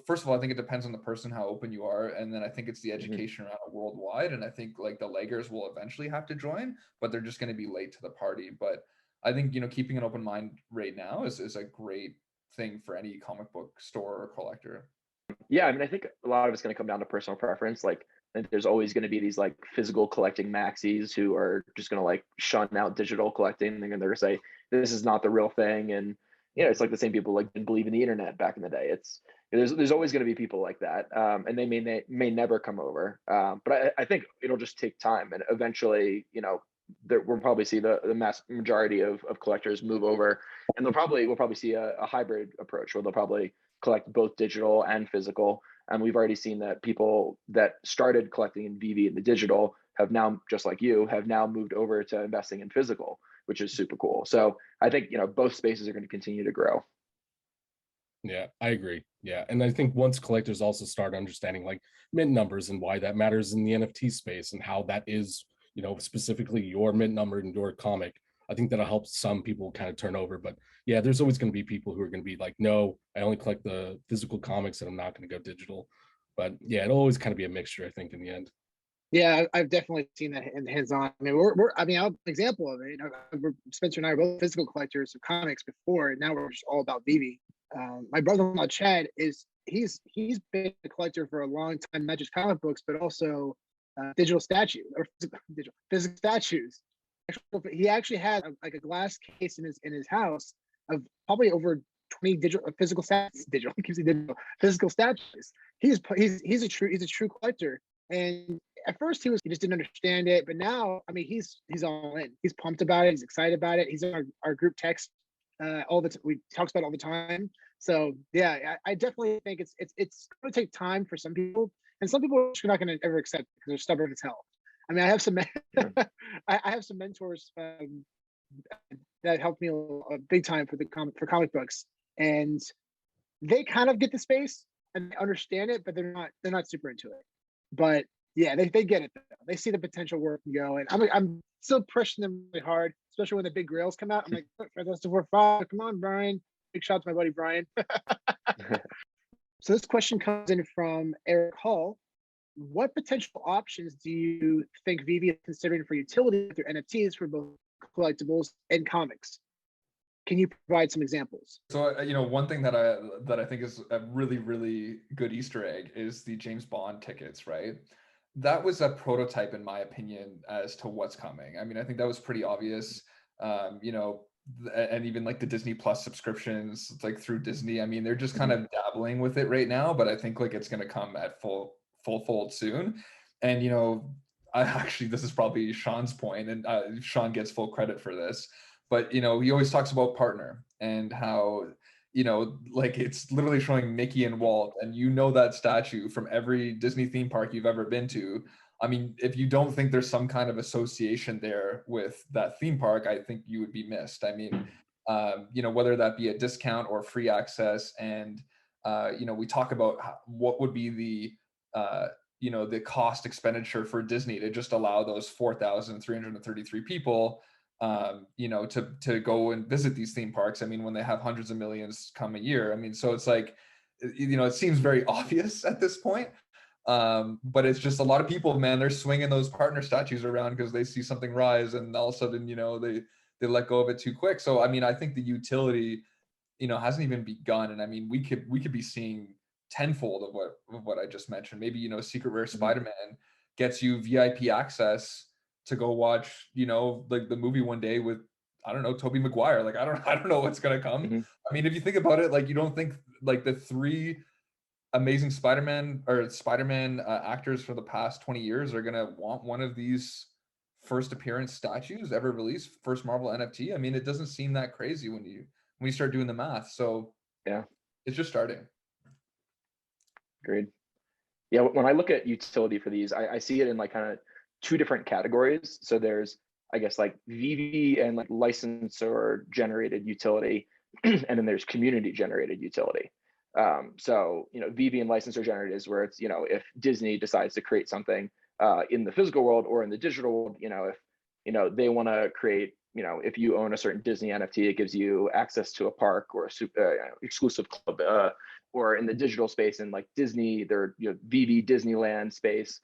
first of all, I think it depends on the person, how open you are. And then I think it's the education around it worldwide. And I think like the Leggers will eventually have to join, but they're just going to be late to the party. But I think, keeping an open mind right now is a great thing for any comic book store or collector. Yeah, I mean, I think a lot of it's going to come down to personal preference. Like, there's always going to be these like physical collecting maxis who are just going to like shun out digital collecting. They're going to say this is not the real thing, and it's like the same people like didn't believe in the internet back in the day. There's always going to be people like that, and they may never come over. But I think it'll just take time, and eventually, we'll probably see the mass majority of collectors move over, and we'll probably see a hybrid approach where they'll probably collect both digital and physical. And we've already seen that people that started collecting in VeVe in the digital have now, just like you, have now moved over to investing in physical, which is super cool. So I think, both spaces are going to continue to grow. Yeah, I agree. Yeah. And I think once collectors also start understanding like mint numbers and why that matters in the NFT space and how that is, specifically your mint number and your comic, I think that'll help some people kind of turn over. But yeah, there's always going to be people who are going to be like, no, I only collect the physical comics and I'm not going to go digital. But yeah, it'll always kind of be a mixture, I think, in the end. Yeah, I've definitely seen that in hands-on. I mean, I'm an example of it. Spencer and I are both physical collectors of comics before, and now we're just all about VeVe. My brother-in-law Chad he's been a collector for a long time, not just comic books, but also digital statues or physical statues. He actually had like a glass case in his house of probably over 20 physical statues. Physical statues. He's a true collector. And at first he just didn't understand it, but now I mean he's all in. He's pumped about it. He's excited about it. He's in our group text we talks about it all the time. So yeah, I definitely think it's going to take time for some people, And some people are just not going to ever accept it because they're stubborn as hell. I mean, I have some I have some mentors that helped me a big time for comic books, and they kind of get the space and they understand it, but they're not super into it. But yeah, they get it though. They see the potential work and go, and I'm still pushing them really hard, especially when the big grails come out. I'm like, Fantastic Four 5, come on, Brian. Big shout out to my buddy Brian. So this question comes in from Eric Hall. What potential options do you think VeVe is considering for utility with their NFTs for both collectibles and comics? Can you provide some examples? So, one thing that I think is a really, really good Easter egg is the James Bond tickets, right? That was a prototype, in my opinion, as to what's coming. I mean, I think that was pretty obvious. And even like the Disney Plus subscriptions, like through Disney. I mean, they're just kind of dabbling with it right now, but I think like it's going to come at full fold soon. And this is probably Sean's point, and Sean gets full credit for this. But he always talks about partner and how like it's literally showing Mickey and Walt, and that statue from every Disney theme park you've ever been to. I mean, if you don't think there's some kind of association there with that theme park, I think you would be missed. I mean, whether that be a discount or free access, and we talk about what would be the cost expenditure for Disney to just allow those 4,333 people to go and visit these theme parks. I mean, when they have hundreds of millions come a year. I mean, so it's like, it seems very obvious at this point. But it's just a lot of people, man, they're swinging those partner statues around because they see something rise, and all of a sudden, they let go of it too quick. So, I mean, I think the utility, hasn't even begun. And I mean, we could be seeing tenfold of what I just mentioned. Maybe, Secret Rare SpiderMan gets you VIP access to go watch, like the movie one day with, I don't know, Tobey Maguire. Like, I don't know what's going to come. I mean, if you think about it, like, you don't think like the 3 amazing Spider-Man actors for the past 20 years are going to want one of these first appearance statues ever released, first Marvel NFT. I mean, it doesn't seem that crazy when you start doing the math. So yeah, it's just starting. Agreed. Yeah, when I look at utility for these, I see it in like kind of 2 different categories. So there's, I guess, like VeVe and like licensor generated utility, and then there's community generated utility. So VeVe and licensor generated is where it's if Disney decides to create something in the physical world or in the digital world, if they want to create, if you own a certain Disney NFT, it gives you access to a park or a exclusive club, or in the digital space, in like Disney, their VeVe Disneyland space,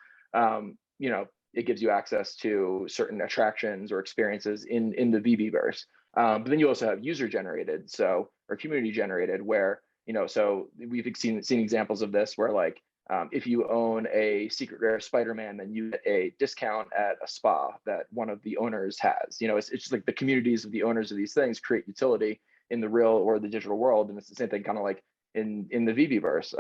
it gives you access to certain attractions or experiences in the VeVe verse. But then you also have user generated, or community generated, where so we've seen examples of this where like if you own a Secret Rare Spider-Man, then you get a discount at a spa that one of the owners has. It's just like the communities of the owners of these things create utility in the real or the digital world, and it's the same thing kind of like in the VeVe verse.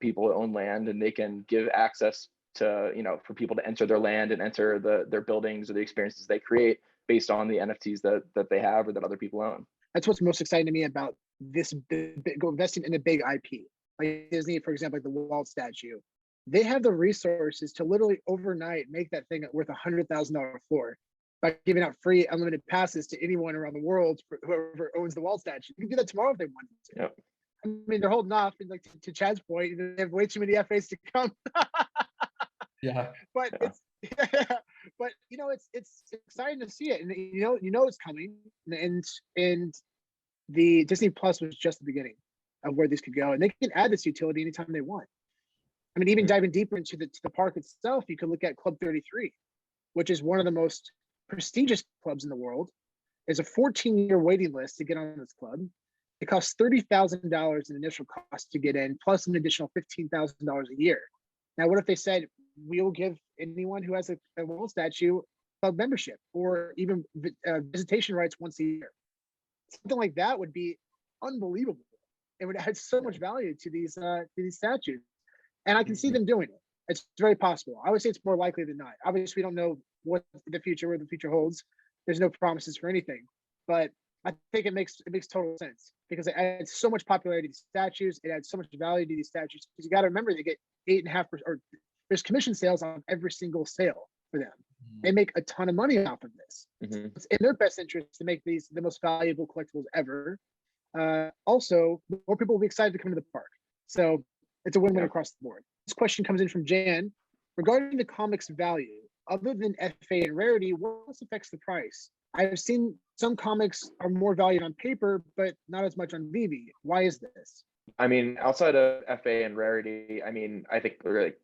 People own land and they can give access to for people to enter their land and enter their buildings or the experiences they create based on the NFTs that they have or that other people own. That's what's most exciting to me about this investing in a big IP. Like Disney, for example, like the Walt statue. They have the resources to literally overnight make that thing worth $100,000 floor by giving out free unlimited passes to anyone around the world for whoever owns the Walt statue. You can do that tomorrow if they wanted to. Yep. I mean, they're holding off, and like to Chad's point, they have way too many FAs to come. Yeah. But yeah. But it's exciting to see it, and it's coming, and the Disney Plus was just the beginning of where this could go, and they can add this utility anytime they want. I mean, even diving deeper into the park itself, you could look at Club 33, which is one of the most prestigious clubs in the world. There's a 14-year waiting list to get on this club. It costs $30,000 in initial cost to get in, plus an additional $15,000 a year. Now, what if they said, we'll give anyone who has a Walt statue club membership, or even visitation rights once a year? Something like that would be unbelievable. It would add so much value to these statues, and I can see them doing it. It's very possible. I would say it's more likely than not. Obviously, we don't know where the future holds. There's no promises for anything, but I think it makes total sense. because it adds so much popularity to statues. It adds so much value to these statues because you got to remember they get 8.5%, or there's commission sales on every single sale for them. They make a ton of money off of this. It's in their best interest to make these the most valuable collectibles ever. Also, more people will be excited to come to the park. So it's a win-win across the board. This question comes in from Jan. Regarding the comics value, other than FA and rarity, what else affects the price? I've seen some comics are more valued on paper, but not as much on VeVe. Why is this? I mean, outside of FA and rarity, I mean, I think really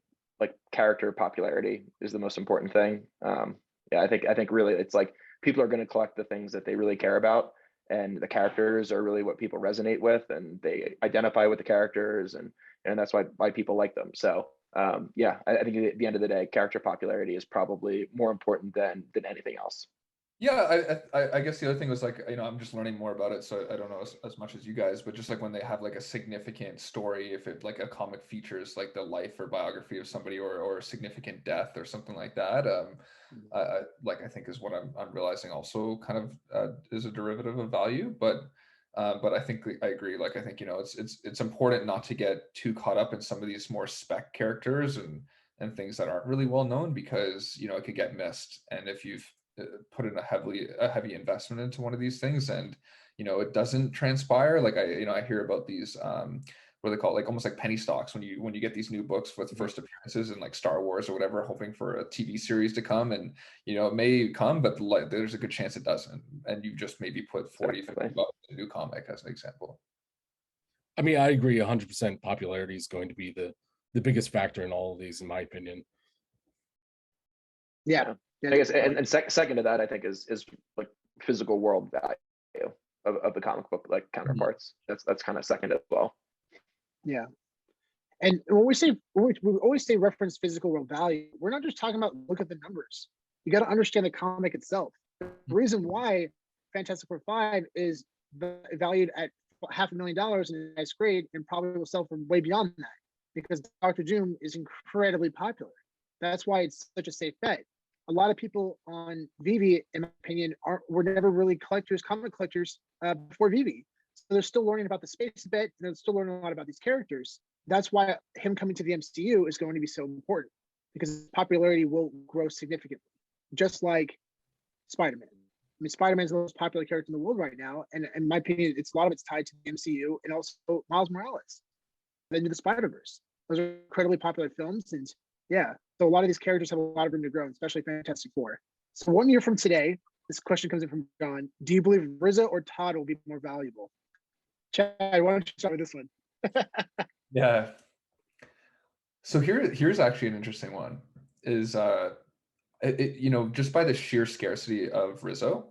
like character popularity is the most important thing. Yeah, I think really it's like people are going to collect the things that they really care about, and the characters are really what people resonate with, and they identify with the characters, and that's why people like them. So yeah, I think at the end of the day, character popularity is probably more important than anything else. Yeah, I guess the other thing was like, I'm just learning more about it, so I don't know as much as you guys, but just like when they have like a significant story, if it like a comic features like the life or biography of somebody or a significant death or something like that, I think is what I'm realizing also kind of is a derivative of value, but I think I agree. Like I think it's important not to get too caught up in some of these more spec characters and things that aren't really well known, because it could get missed, and if you've put in a heavy investment into one of these things and it doesn't transpire, like I hear about these what are they called, like almost like penny stocks, when you get these new books with first appearances in like Star Wars or whatever, hoping for a TV series to come, and it may come, but like there's a good chance it doesn't, and you just maybe put 40 $50 in a new comic as an example. I mean, I agree 100%. Popularity is going to be the biggest factor in all of these, in my opinion. Yeah. I guess, and second to that, I think is like physical world value of the comic book like counterparts. That's kind of second as well. Yeah, and when we always say reference physical world value, we're not just talking about look at the numbers. You got to understand the comic itself. The reason why Fantastic Four 5 is valued at $500,000 in the 9th grade and probably will sell for way beyond that, because Dr. Doom is incredibly popular. That's why it's such a safe bet. A lot of people on VeVe, in my opinion, were never really comic collectors before VeVe. So they're still learning about the space a bit, and they're still learning a lot about these characters. That's why him coming to the MCU is going to be so important, because popularity will grow significantly. Just like SpiderMan. I mean, Spider-Man is the most popular character in the world right now, and in my opinion, a lot of it's tied to the MCU and also Miles Morales, then to the Spider-Verse. Those are incredibly popular films, and yeah, so a lot of these characters have a lot of room to grow, especially Fantastic Four. So 1 year from today, this question comes in from John. Do you believe Rizzo or Todd will be more valuable? Chad, why don't you start with this one? Yeah. So here's actually an interesting one. Is just by the sheer scarcity of Rizzo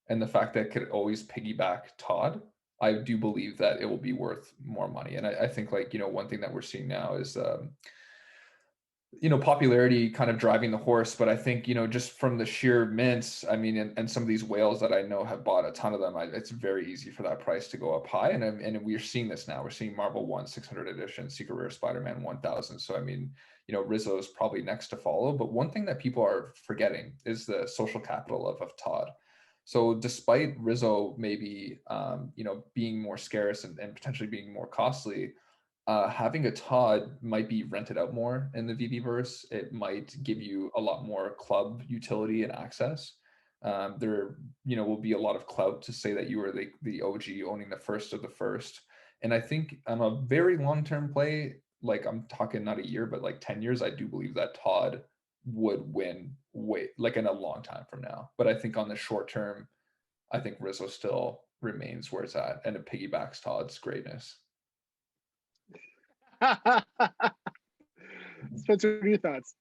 and the fact that it could always piggyback Todd, I do believe that it will be worth more money. And I think like one thing that we're seeing now is popularity kind of driving the horse, but I think, just from the sheer mints, I mean, and some of these whales that I know have bought a ton of them, it's very easy for that price to go up high. And we're seeing this now. We're seeing Marvel 1 600 edition, Secret Rare Spider-Man 1000. So, I mean, Rizzo is probably next to follow. But one thing that people are forgetting is the social capital of Todd. So despite Rizzo maybe, being more scarce and potentially being more costly, having a Todd might be rented out more in the VeVe-verse. It might give you a lot more club utility and access. There, will be a lot of clout to say that you were the OG owning the first of the first. And I think on a very long-term play, like I'm talking not a year, but like 10 years, I do believe that Todd would win like in a long time from now. But I think on the short term, I think Rizzo still remains where it's at, and it piggybacks Todd's greatness. Spencer, what are your thoughts?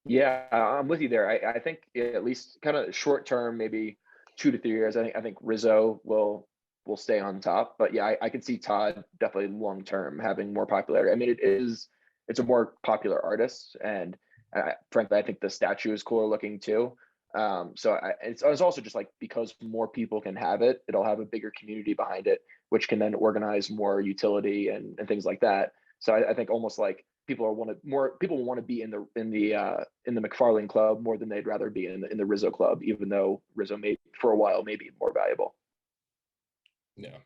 Yeah, I'm with you there. I think at least kind of short term, maybe 2 to 3 years. I think Rizzo will stay on top. But yeah, I can see Todd definitely long term having more popularity. I mean, it's a more popular artist, and frankly, I think the statue is cooler looking too. So it's also just like, because more people can have it, it'll have a bigger community behind it, which can then organize more utility and things like that. So I think almost like people want to be in the McFarlane club more than they'd rather be in the Rizzo club, even though Rizzo may for a while may be more valuable. Yeah.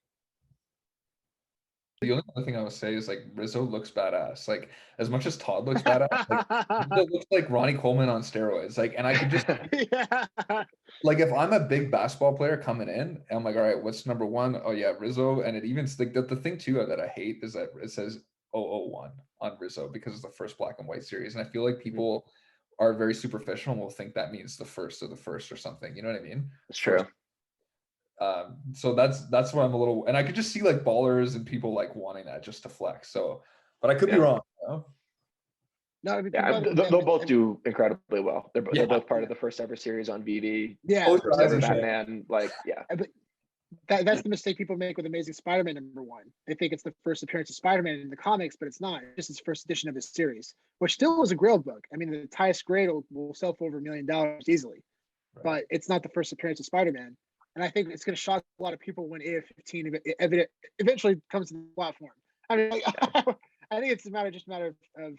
The only other thing I would say is like Rizzo looks badass. Like as much as Todd looks badass, like Rizzo looks like Ronnie Coleman on steroids. Like, and I could just Yeah. like if I'm a big basketball player coming in, I'm like, all right, what's number one? Oh yeah, Rizzo. And it even like the thing too that I hate is that it says 001 on Rizzo because it's the first black and white series. And I feel like people are very superficial and will think that means the first of the first or something. You know what I mean? It's First. true. So that's where I'm a little, and I could just see like ballers and people like wanting that just to flex. So, but I could be wrong. You know? No, I mean, Yeah, people they'll both do incredibly well. They're Yeah. both part of the first ever series on VeVe. yeah. Oh, First ever Batman. Like, yeah. But that's the mistake people make with Amazing Spider-Man #1. They think it's the first appearance of Spider-Man in the comics, but it's not. It's just his first edition of his series, which still is a Grail book. I mean, the highest grade will sell for over $1 million easily, but it's not the first appearance of Spider-Man. And I think it's going to shock a lot of people when AF15 eventually comes to the platform. I mean, I think it's just a matter of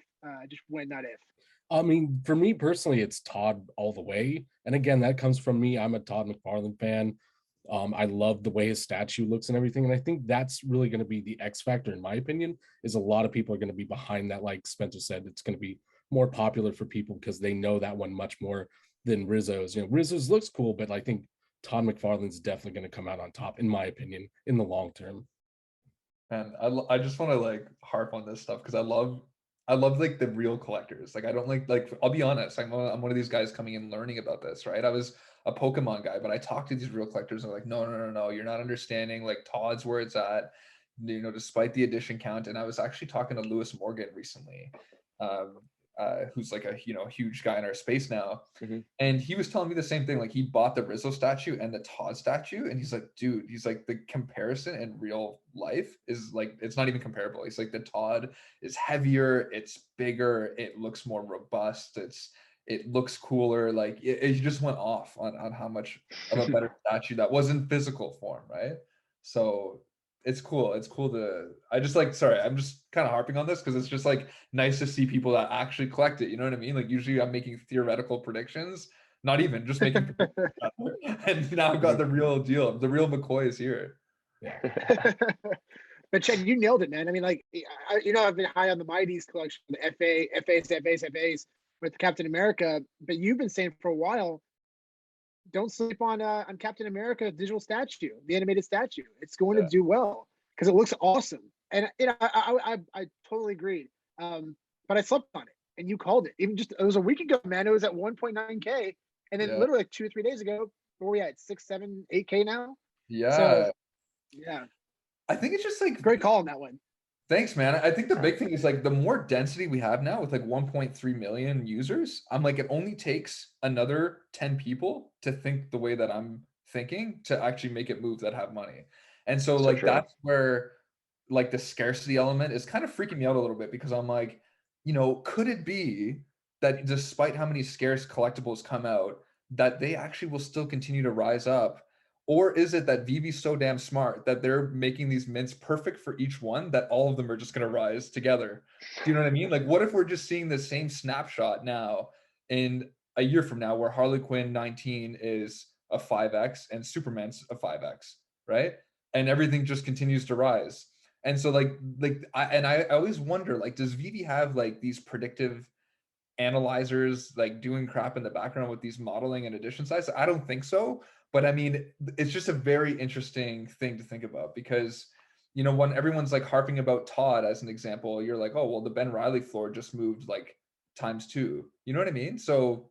just when, not if. I mean, for me personally, it's Todd all the way. And again, that comes from me. I'm a Todd McFarlane fan. I love the way his statue looks and everything. And I think that's really going to be the X factor, in my opinion, is a lot of people are going to be behind that. Like Spencer said, it's going to be more popular for people because they know that one much more than Rizzo's. You know, Rizzo's looks cool, but I think Todd McFarlane's definitely going to come out on top, in my opinion, in the long term. And I just want to like harp on this stuff because I love like the real collectors. Like I don't like I'll be honest, I'm one of these guys coming in learning about this, right? I was a Pokemon guy, but I talked to these real collectors and they're like, no, you're not understanding. Like Todd's where it's at, you know, despite the edition count. And I was actually talking to Lewis Morgan recently, who's like a huge guy in our space now. And he was telling me the same thing. Like he bought the Rizzo statue and the Todd statue, and he's like, dude, he's like, the comparison in real life is like, it's not even comparable. He's like, the Todd is heavier, it's bigger, it looks more robust, it looks cooler. Like it just went off on how much of a better statue that was in physical form, right? So it's cool. It's cool to, I just like, sorry, I'm just kind of harping on this because it's just like nice to see people that actually collect it. You know what I mean? Like usually I'm making theoretical predictions, not even just making, and now I've got the real deal. The real McCoy is here. Yeah. But Chad, you nailed it, man. I mean, like, I've been high on the Mighties collection, the FAs with Captain America, but you've been saying for a while, don't sleep on Captain America digital statue, the animated statue. It's going to do well because it looks awesome. And I totally agreed. But I slept on it, and you called it. Even just it was a week ago, man. It was at 1.9K, and then literally like 2 or 3 days ago, where we at 6, 7, 8K now. Yeah. So, yeah. I think it's just like Great call on that one. Thanks, man. I think the big thing is like the more density we have now with like 1.3 million users, I'm like, it only takes another 10 people to think the way that I'm thinking to actually make it move that have money. And so like that's where like the scarcity element is kind of freaking me out a little bit because I'm like, could it be that despite how many scarce collectibles come out, that they actually will still continue to rise up? Or is it that VeVe's so damn smart that they're making these mints perfect for each one that all of them are just going to rise together? Do you know what I mean? Like, what if we're just seeing the same snapshot now in a year from now where Harley Quinn 19 is a 5X and Superman's a 5X, right? And everything just continues to rise. And so I always wonder, like, does VeVe have like these predictive analyzers like doing crap in the background with these modeling and edition size? I don't think so. But I mean, it's just a very interesting thing to think about because, when everyone's like harping about Todd as an example, you're like, oh, well, the Ben Riley floor just moved like ×2. You know what I mean? So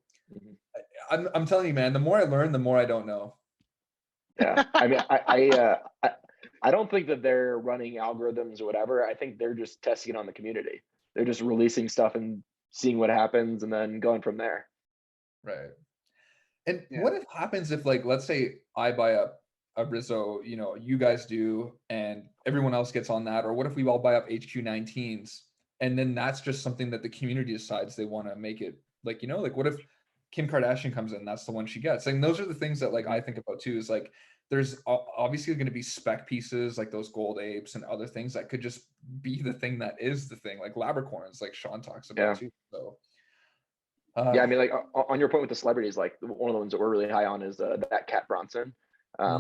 I'm telling you, man, the more I learn, the more I don't know. Yeah. I mean, I don't think that they're running algorithms or whatever. I think they're just testing it on the community. They're just releasing stuff and seeing what happens and then going from there. Right. And what if happens if, like, let's say I buy a Rizzo, you guys do, and everyone else gets on that, or what if we all buy up HQ19s, and then that's just something that the community decides they want to make it, like, like what if Kim Kardashian comes in, that's the one she gets? And those are the things that like I think about too, is like there's obviously going to be spec pieces like those gold apes and other things that could just be the thing that is the thing, like Labracorns, like Sean talks about too. So yeah, I mean, like on your point with the celebrities, like one of the ones that we're really high on is that Cat Bronson,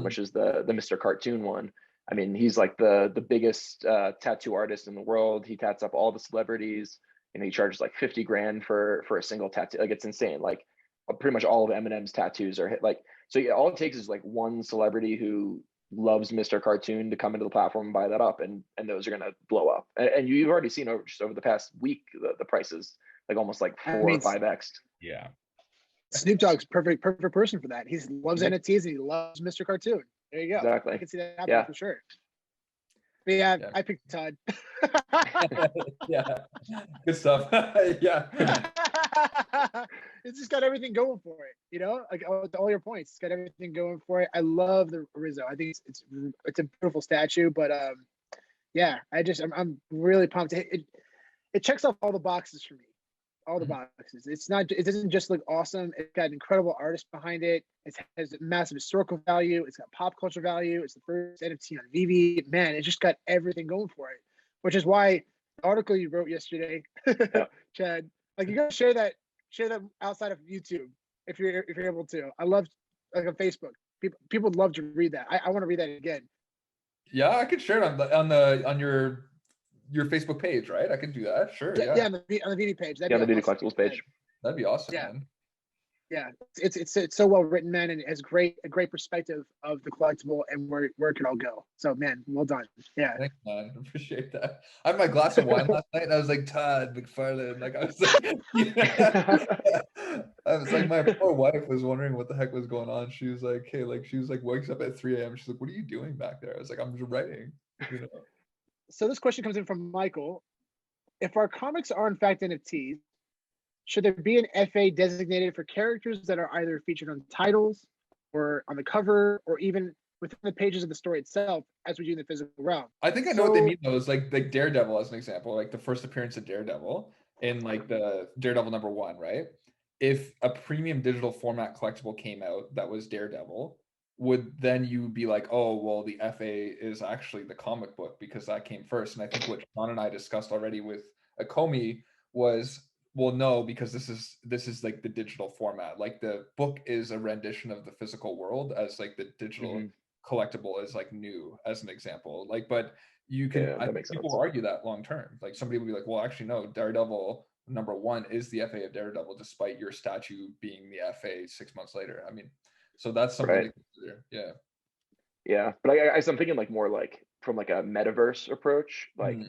which is the Mr. Cartoon one. I mean, he's like the biggest tattoo artist in the world. He tats up all the celebrities. You know, he charges like 50 grand for a single tattoo. Like, it's insane. Like, pretty much all of Eminem's tattoos are hit. Like, so yeah, all it takes is like one celebrity who loves Mr. Cartoon to come into the platform and buy that up, and those are gonna blow up. And you've already seen over the past week the prices like almost like 4 or 5x. Yeah. Snoop Dogg's perfect person for that. He loves Yep. NFTs and he loves Mr. Cartoon. There you go. Exactly. I can see that happening for sure. But yeah, I picked Todd. Yeah, good stuff. Yeah. It's just got everything going for it, you know, like all your points. It's got everything going for it. I love the Rizzo. I think it's a beautiful statue, but yeah, I'm really pumped. It checks off all the boxes for me. All the boxes. It doesn't just look awesome. It's got an incredible artist behind it. It has massive historical value. It's got pop culture value. It's the first NFT on VeVe. Man, it just got everything going for it, which is why the article you wrote yesterday, Chad, like, you gotta share that outside of YouTube if you're able to. I love, like, on Facebook. People would love to read that. I want to read that again. Yeah, I could share it on your Facebook page, right? I could do that. Sure. Yeah. Yeah, on the VeVe page. On the VeVe Collectibles page. That'd be awesome, Yeah. man. Yeah, it's so well written, man, and it has a great perspective of the collectible and where it could all go. So, man, well done. Yeah. Thanks, man. I appreciate that. I had my glass of wine last night and I was like, Todd McFarlane. Like, I was like, my poor wife was wondering what the heck was going on. She was like, hey, like, wakes up at 3 a.m. She's like, what are you doing back there? I was like, I'm just writing, you know. So this question comes in from Michael. If our comics are in fact NFTs, should there be an FA designated for characters that are either featured on titles or on the cover or even within the pages of the story itself, as we do in the physical realm? I think I know what they mean though. Is like Daredevil as an example, like the first appearance of Daredevil in like the Daredevil #1, right? If a premium digital format collectible came out that was Daredevil, would then you be like, oh, well, the FA is actually the comic book because that came first? And I think what John and I discussed already with Akomi was, well, no, because this is like the digital format. Like, the book is a rendition of the physical world, as like the digital collectible is like new, as an example. Like, but you can, I think people will argue that long term. Like, somebody will be like, well, actually, no, Daredevil #1 is the FA of Daredevil, despite your statue being the FA 6 months later. I mean, so that's something to consider. Yeah. Yeah, but I'm thinking like more like from like a metaverse approach, like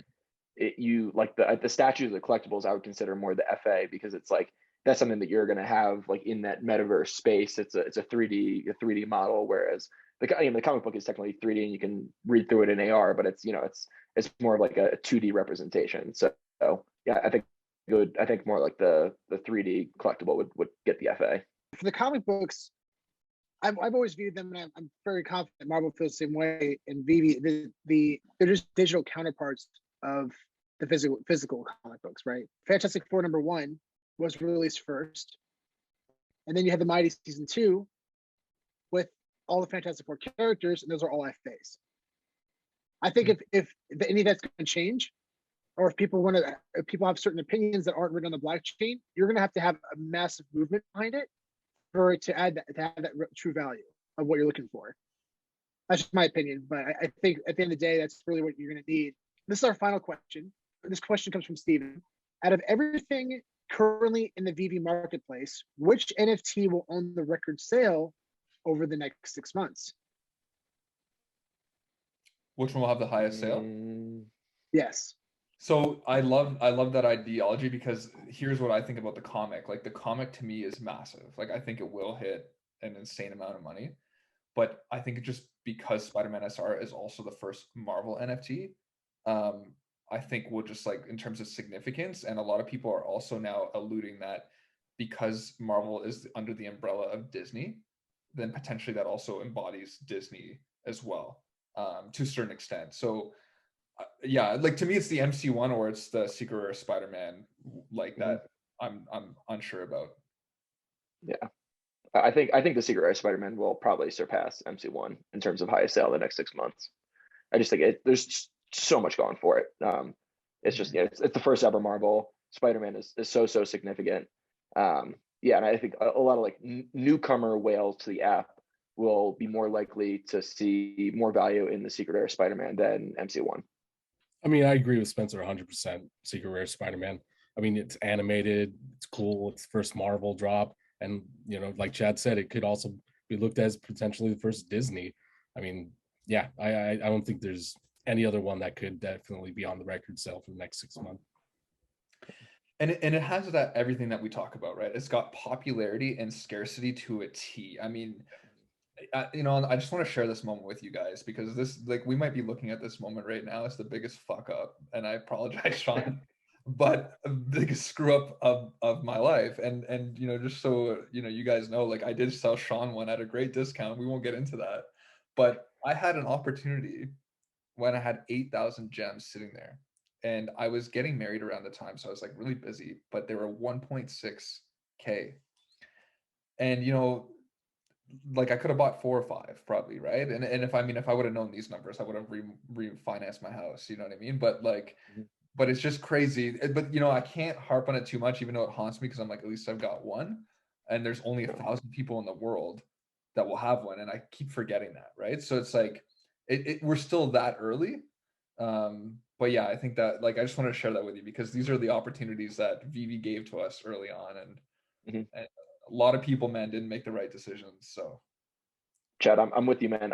the statues, the collectibles, I would consider more the FA, because it's like that's something that you're going to have like in that metaverse space. It's a 3D model, whereas the comic book is technically 3D and you can read through it in AR, but it's it's more of like a 2D representation. So yeah, I think more like the 3D collectible would get the FA. For the comic books, I've always viewed them, and I'm very confident Marvel feels the same way. And VeVe, they're just digital counterparts of the physical comic books, right? Fantastic Four #1 was released first, and then you had the Mighty Season 2 with all the Fantastic Four characters, and those are all FAs. I think if any of that's going to change, or if people have certain opinions that aren't written on the blockchain, you're going to have a massive movement behind it for it to have that true value of what you're looking for. That's just my opinion, but I think at the end of the day, that's really what you're going to need. This is our final question. This question comes from Steven. Out of everything currently in the VeVe marketplace, which NFT will own the record sale over the next 6 months? Which one will have the highest sale? Yes. So I love that ideology, because here's what I think about the comic. Like, the comic to me is massive. Like, I think it will hit an insane amount of money, but I think just because SpiderMan SR is also the first Marvel NFT, I think we'll just, like, in terms of significance, and a lot of people are also now alluding that because Marvel is under the umbrella of Disney, then potentially that also embodies Disney as well, to a certain extent. So yeah, like, to me, it's the MC1 or it's the Secret Rare Spider-Man, like that. I'm unsure about. Yeah, I think the Secret Rare Spider-Man will probably surpass MC1 in terms of highest sale in the next 6 months. I just think there's so much going for it. It's just it's the first ever Marvel. Spider-Man is so significant. Yeah, and I think a lot of like newcomer whales to the app will be more likely to see more value in the secret rare Spider-Man than MC1. I mean, I agree with Spencer 100%. Secret rare Spider-Man. I mean, it's animated, it's cool, it's the first Marvel drop, and you know, like Chad said, it could also be looked at as potentially the first Disney. I mean, yeah, I don't think there's any other one that could definitely be on the record sale for the next 6 months. And it has that everything that we talk about, right? It's got popularity and scarcity to a T. I mean, you know, I just want to share this moment with you guys because this, like, we might be looking at this moment right now as the biggest fuck up, and I apologize, Sean, but the biggest screw up of my life. And you know, just so you know, you guys know, like, I did sell Sean one at a great discount. We won't get into that, but I had an opportunity when I had 8,000 gems sitting there. And I was getting married around the time, so I was like really busy, but they were 1.6K. And you know, like I could have bought 4 or 5 probably, right? And if I would have known these numbers, I would have refinanced my house, you know what I mean? But like, but it's just crazy. But you know, I can't harp on it too much, even though it haunts me, because I'm like, at least I've got one, and there's only 1,000 people in the world that will have one, and I keep forgetting that, right? So it's like, we're still that early. But yeah, I think that, like, I just wanted to share that with you because these are the opportunities that VeVe gave to us early on, and a lot of people, man, didn't make the right decisions. So, Chad, I'm with you, man.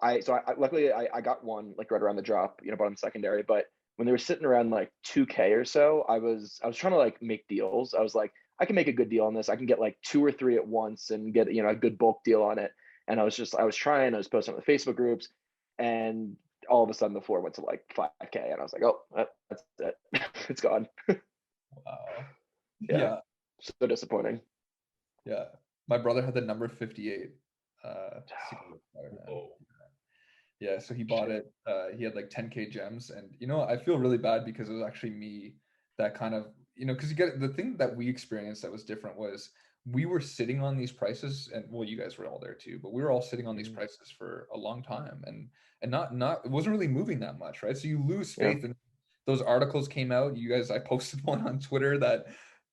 Luckily I got one like right around the drop, you know, bought on secondary. But when they were sitting around like 2K or so, I was trying to like make deals. I was like, I can make a good deal on this. I can get like 2 or 3 at once and get, you know, a good bulk deal on it. And I was posting on the Facebook groups, and all of a sudden the floor went to like 5K, and I was like, oh, that's it. It's gone. wow. Yeah. So disappointing. Yeah. My brother had the number 58. Yeah, so he bought it. He had like 10K gems, and you know, I feel really bad because it was actually me that kind of, you know, because you get the thing that we experienced that was different was we were sitting on these prices, and well, you guys were all there too, but we were all sitting on these prices for a long time, and not it wasn't really moving that much, right? So you lose faith. And those articles came out. You guys, I posted one on Twitter that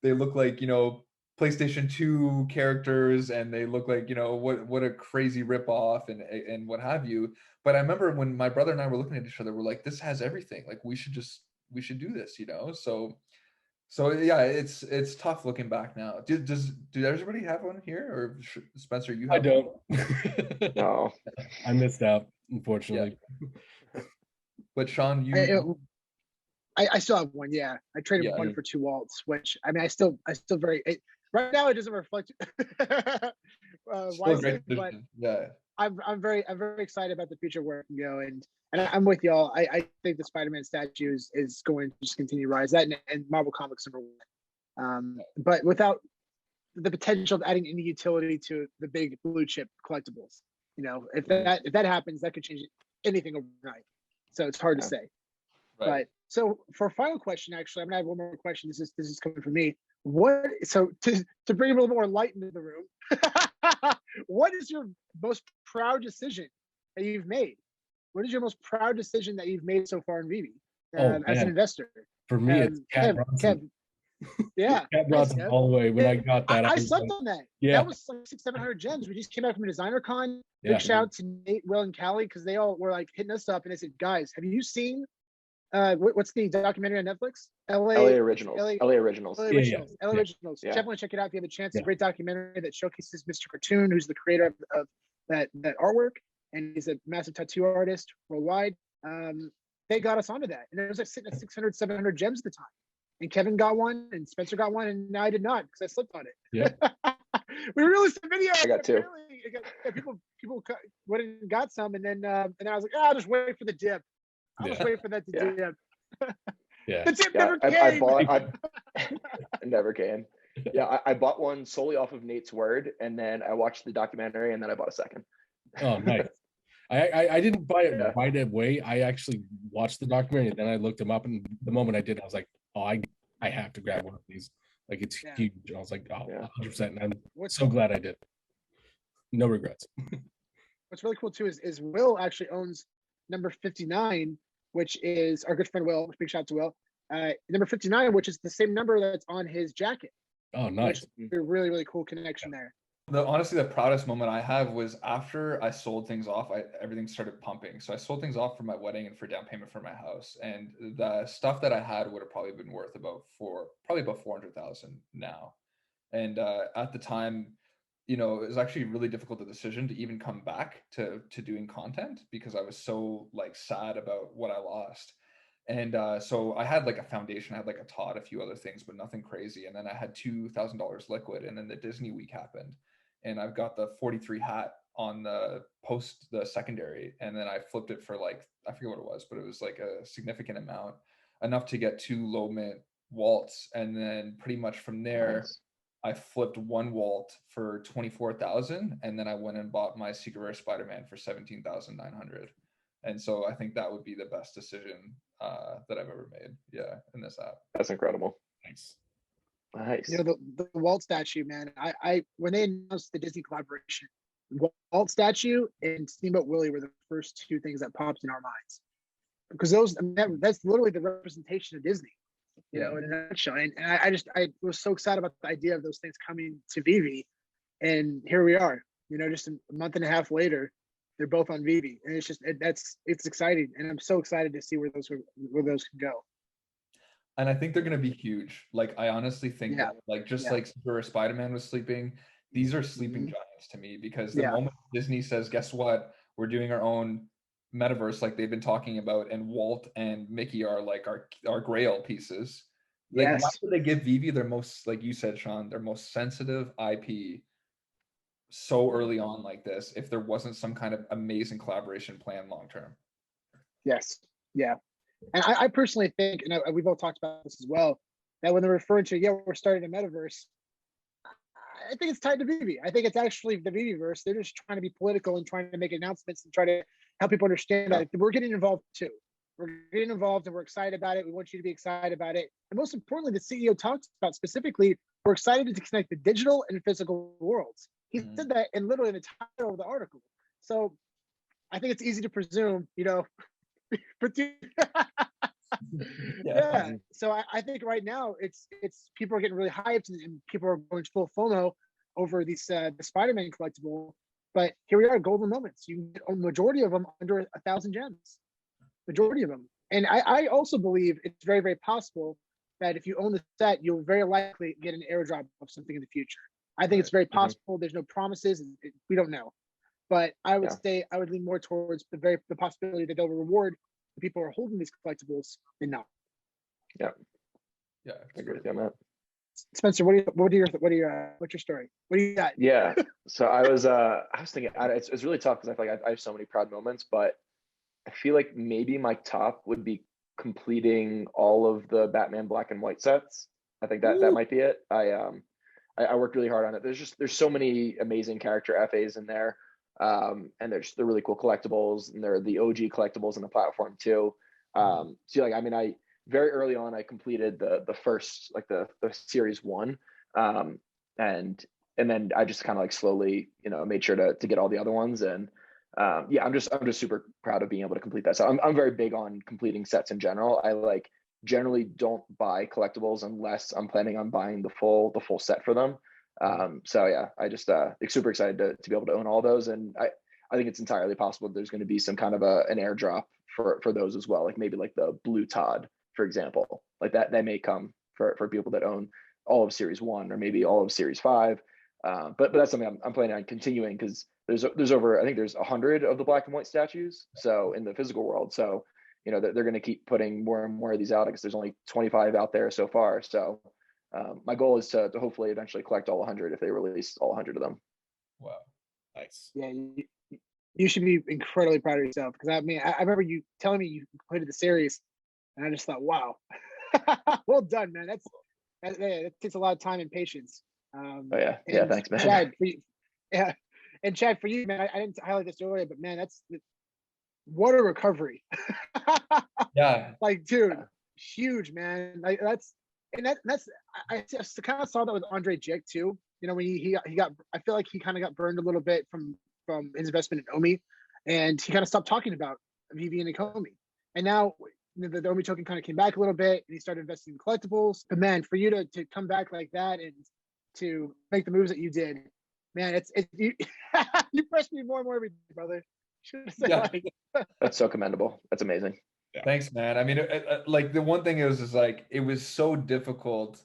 they look like, you know, PlayStation 2 characters, and they look like, you know, what a crazy ripoff and what have you. But I remember when my brother and I were looking at each other, we're like, this has everything. Like, we should do this, you know? So yeah, it's tough looking back now. Did everybody have one here, or Spencer, you have? I don't. No, I missed out, unfortunately. Yeah. But Sean, I still have one. Yeah, I traded one for 2 alts, which I mean, I still right now it doesn't reflect wisely, but yeah, I'm very excited about the future where it can go, and I'm with y'all. I think the Spider-Man statue is going to just continue to rise. That and Marvel Comics #1, but without the potential of adding any utility to the big blue chip collectibles. You know, if that happens, that could change anything overnight. So it's hard to say. Right. But so for a final question, actually, I'm gonna have one more question. This is coming from me. So to bring a little more light into the room, what is your most proud decision that you've made? What is your most proud decision that you've made so far in VeVe as an investor? For me, it's Cat Bronson. Yeah, Cat Bronson all the way. When I got that, I slept on that. Yeah, that was like 600-700 gems. We just came out from a designer con. Big shout out to Nate, Will, and Callie, because they all were like hitting us up, and they said, guys, have you seen what's the documentary on Netflix? LA Originals. LA Originals. Definitely check it out if you have a chance. It's a great documentary that showcases Mr. Cartoon, who's the creator of that artwork, and he's a massive tattoo artist worldwide. They got us onto that, and it was like sitting at 600-700 gems at the time. And Kevin got one, and Spencer got one, and I did not because I slipped on it. Yeah. We released the video. I got 2. People went and got some, and then I was like, I'll just wait for the dip. I'll just wait for that to dip. The dip never came. It never came. Yeah, I bought one solely off of Nate's word, and then I watched the documentary, and then I bought a second. Oh, nice. I didn't buy it right away. I actually watched the documentary, and then I looked him up, and the moment I did, I was like, oh, I have to grab one of these. Like, it's huge. And I was like, oh, 100%. And I'm so glad I did. No regrets. What's really cool too is Will actually owns number 59, which is our good friend Will. Big shout out to Will. Number 59, which is the same number that's on his jacket. Oh, nice. A really, really cool connection there. Honestly, the proudest moment I have was after I sold things off. Everything started pumping. So I sold things off for my wedding and for down payment for my house. And the stuff that I had would have probably been worth probably about 400,000 now. And at the time, it was actually a really difficult decision to even come back to doing content because I was so like sad about what I lost. And so I had like a foundation, I had like a Todd, a few other things, but nothing crazy. And then I had $2,000 liquid, and then the Disney week happened, and I've got the 43 hat on the secondary, and then I flipped it for like, I forget what it was, but it was like a significant amount, enough to get 2 low mint waltz, and then pretty much from there. Nice. I flipped 1 walt for 24,000, and then I went and bought my secret rare SpiderMan for 17,900. And so I think that would be the best decision that I've ever made. Yeah, in this app. That's incredible. Nice. Nice. The Walt statue, man. I when they announced the Disney collaboration, Walt statue and Steamboat Willie were the first 2 things that popped in our minds, because that's literally the representation of Disney, in a nutshell. And I was so excited about the idea of those things coming to VeVe, and here we are. Just a month and a half later, they're both on VeVe, and it's exciting, and I'm so excited to see where those can go. And I think they're going to be huge. Like, I honestly think that, like, just like where Spider-Man was sleeping, these are sleeping giants to me, because the moment Disney says, guess what, we're doing our own metaverse, like they've been talking about, and Walt and Mickey are like our grail pieces. Like, why would they give VeVe their most, like you said, Sean, their most sensitive IP so early on like this, if there wasn't some kind of amazing collaboration plan long term? Yes. Yeah. And I personally think, and we've all talked about this as well, that when they're referring to, we're starting a metaverse, I think it's tied to VeVe. I think it's actually the VeVe-verse. They're just trying to be political and trying to make announcements and try to help people understand that we're getting involved too. We're getting involved, and we're excited about it. We want you to be excited about it. And most importantly, the CEO talks about specifically, we're excited to connect the digital and physical worlds. He said that in literally the title of the article. So I think it's easy to presume, but So I think right now it's people are getting really hyped, and people are going full FOMO over these the Spider-Man collectible. But here we are, golden moments. You can get a majority of them under 1,000 gems. Majority of them. And I also believe it's very, very possible that if you own the set, you'll very likely get an airdrop of something in the future. I think it's very possible. There's no promises. We don't know. But I would say I would lean more towards the possibility that they'll reward the people who are holding these collectibles than not. Yeah, I agree with you on that. Spencer, what's your story? What do you got? Yeah, so I was thinking, it's really tough because I feel like I have so many proud moments, but I feel like maybe my top would be completing all of the Batman black and white sets. I think that might be it. I worked really hard on it. There's so many amazing character FAs in there, and they're really cool collectibles, and they're the OG collectibles on the platform too. So like, I mean, I very early on I completed the first, like the series 1, and then I just kind of like slowly made sure to get all the other ones. And I'm just super proud of being able to complete that. So I'm very big on completing sets in general. I like generally don't buy collectibles unless I'm planning on buying the full set for them. So yeah, I just super excited to be able to own all those. And I think it's entirely possible there's going to be some kind of an airdrop for those as well. Like maybe like the blue Todd, for example, like that may come for people that own all of series 1 or maybe all of series 5. But that's something I'm planning on continuing, because there's over, I think there's 100 of the black and white statues. So in the physical world, so they're going to keep putting more and more of these out, because there's only 25 out there so far. So my goal is to hopefully eventually collect all 100 if they release all 100 of them. Wow, nice. Yeah, you should be incredibly proud of yourself, because I mean, I remember you telling me you completed the series, and I just thought, wow, well done, man. That takes a lot of time and patience. Thanks, man. Chad, and Chad, for you, man, I didn't highlight this earlier, but man, what a recovery. Yeah, like, dude, huge, man. Like I just kind of saw that with Andre Jick too. When he got, I feel like he kind of got burned a little bit from his investment in Omi, and he kind of stopped talking about VeVe and Omi. And now the Omi token kind of came back a little bit, and he started investing in collectibles. But man, for you to come back like that and to make the moves that you did, man, it's you, you press me more and more every day, brother. Should have said Yeah. like, That's so commendable. That's amazing. Thanks, man. I mean, like the one thing is like it was so difficult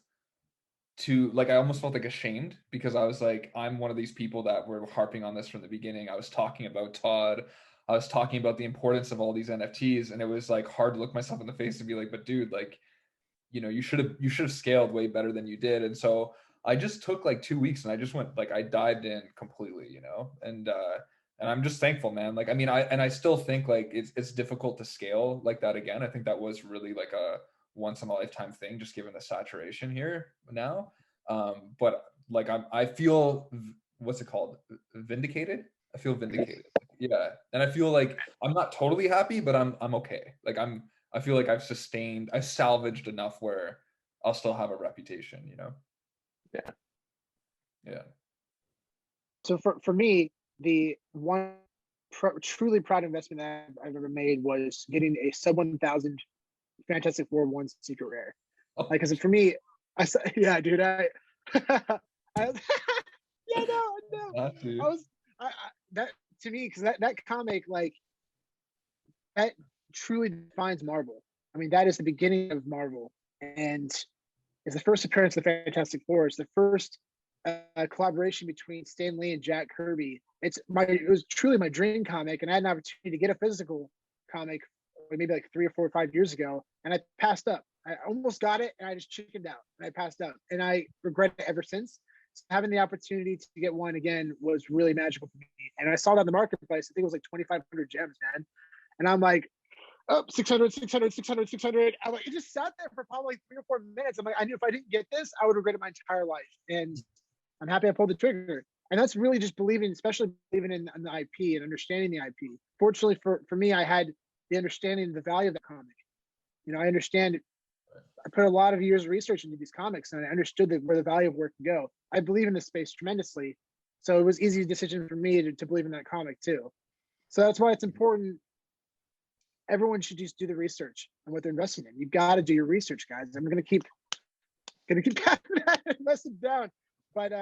to like I almost felt like ashamed because I was like, I'm one of these people that were harping on this from the beginning. I was talking about Todd. I was talking about the importance of all these NFTs, and it was like hard to look myself in the face and be like, but dude, like, you know, you should have scaled way better than you did. And so I just took like 2 weeks and I just went like I dived in completely, you know, and I'm just thankful, man. Like, I mean, I still think like it's difficult to scale like that again. I think that was really like a once in a lifetime thing, just given the saturation here now. But like I feel what's it called? Vindicated. I feel vindicated. Yeah. And I feel like I'm not totally happy, but I'm okay. Like I feel like I salvaged enough where I'll still have a reputation, you know? Yeah. Yeah. so for me, the one truly proud investment that I've ever made was getting a sub 1,000 Fantastic Four 1 secret rare. Oh, Like, because for me, yeah, dude, I yeah, no, exactly. I that to me, because that comic, like, that truly defines Marvel. I mean, that is the beginning of Marvel, and it's the first appearance of the Fantastic Four. It's the first collaboration between Stan Lee and Jack Kirby. It was truly my dream comic, and I had an opportunity to get a physical comic maybe like 3 or 4 or 5 years ago, and I passed up. I almost got it, and I just chickened out, and I passed up, and I regret it ever since. So having the opportunity to get one again was really magical for me, and I saw that in the marketplace. I think it was like 2,500 gems, man, and I'm like, oh, 600, 600, 600, 600. I'm like, it just sat there for probably like 3 or 4 minutes. I'm like, I knew if I didn't get this, I would regret it my entire life, and I'm happy I pulled the trigger. And that's really just believing, especially believing in the IP and understanding the IP. Fortunately for me, I had the understanding of the value of the comic. You know, I understand it. I put a lot of years of research into these comics, and I understood where the value of work can go. I believe in this space tremendously. So it was an easy decision for me to believe in that comic too. So that's why it's important. Everyone should just do the research on what they're investing in. You got to do your research, guys. I'm going to keep investing down, but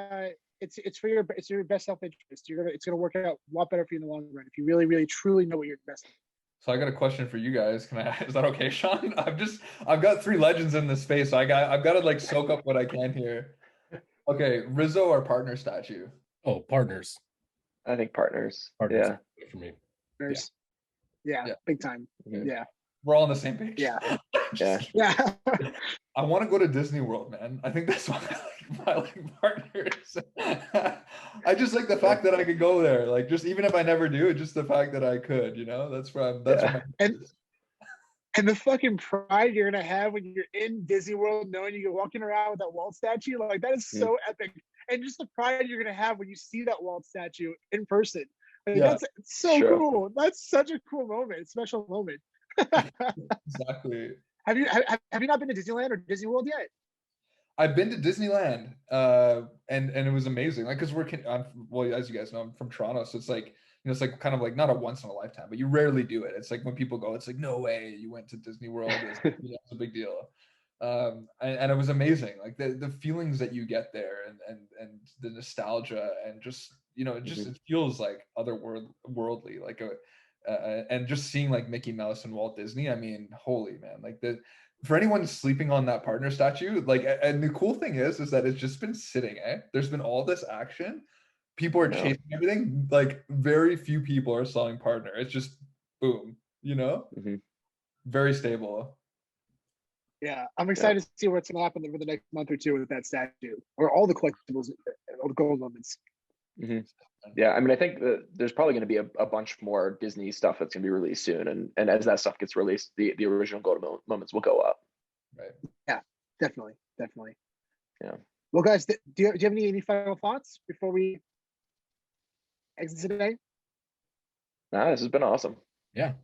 it's for your best self interest. It's gonna work out a lot better for you in the long run if you really, really, truly know what you're investing in. So I got a question for you guys. Is that okay, Sean? I've got 3 legends in this space, so I've got to like soak up what I can here. Okay, Rizzo or partner statue? Oh, partners. I think partners. Partners Yeah. for me. Yeah, big time. Mhm. Yeah. We're all on the same page. Yeah. Yeah. Yeah. I want to go to Disney World, man. I think that's why I like partners. I just like the fact that I could go there. Like, just even if I never do, just the fact that I could, you know, that's where my And the fucking pride you're gonna have when you're in Disney World, knowing you're walking around with that Walt statue, like that is so epic. And just the pride you're gonna have when you see that Walt statue in person. Like, that's so cool. That's such a cool moment, special moment. Exactly. Have you not been to Disneyland or Disney World yet? I've been to Disneyland, and it was amazing. Like, cause well, as you guys know, I'm from Toronto, so it's like, you know, it's like kind of like not a once in a lifetime, but you rarely do it. It's like when people go, it's like, no way you went to Disney World. It's a big deal. And it was amazing. Like the feelings that you get there, and the nostalgia, and just, you know, it feels like otherworldly, like and just seeing like Mickey Mouse and Walt Disney. I mean, holy man, like for anyone sleeping on that partner statue, like, and the cool thing is that it's just been sitting, there's been all this action, people are chasing everything, like very few people are selling partner. It's just boom, you know. Very stable. Yeah, I'm excited to see what's gonna happen over the next month or two with that statue, or all the collectibles, all the gold moments. Yeah, I mean, I think that there's probably going to be a bunch more Disney stuff that's going to be released soon, and as that stuff gets released, the original gold moments will go up. Right. Yeah, definitely. Yeah. Well, guys, do you have any final thoughts before we exit today? Nah, this has been awesome. Yeah.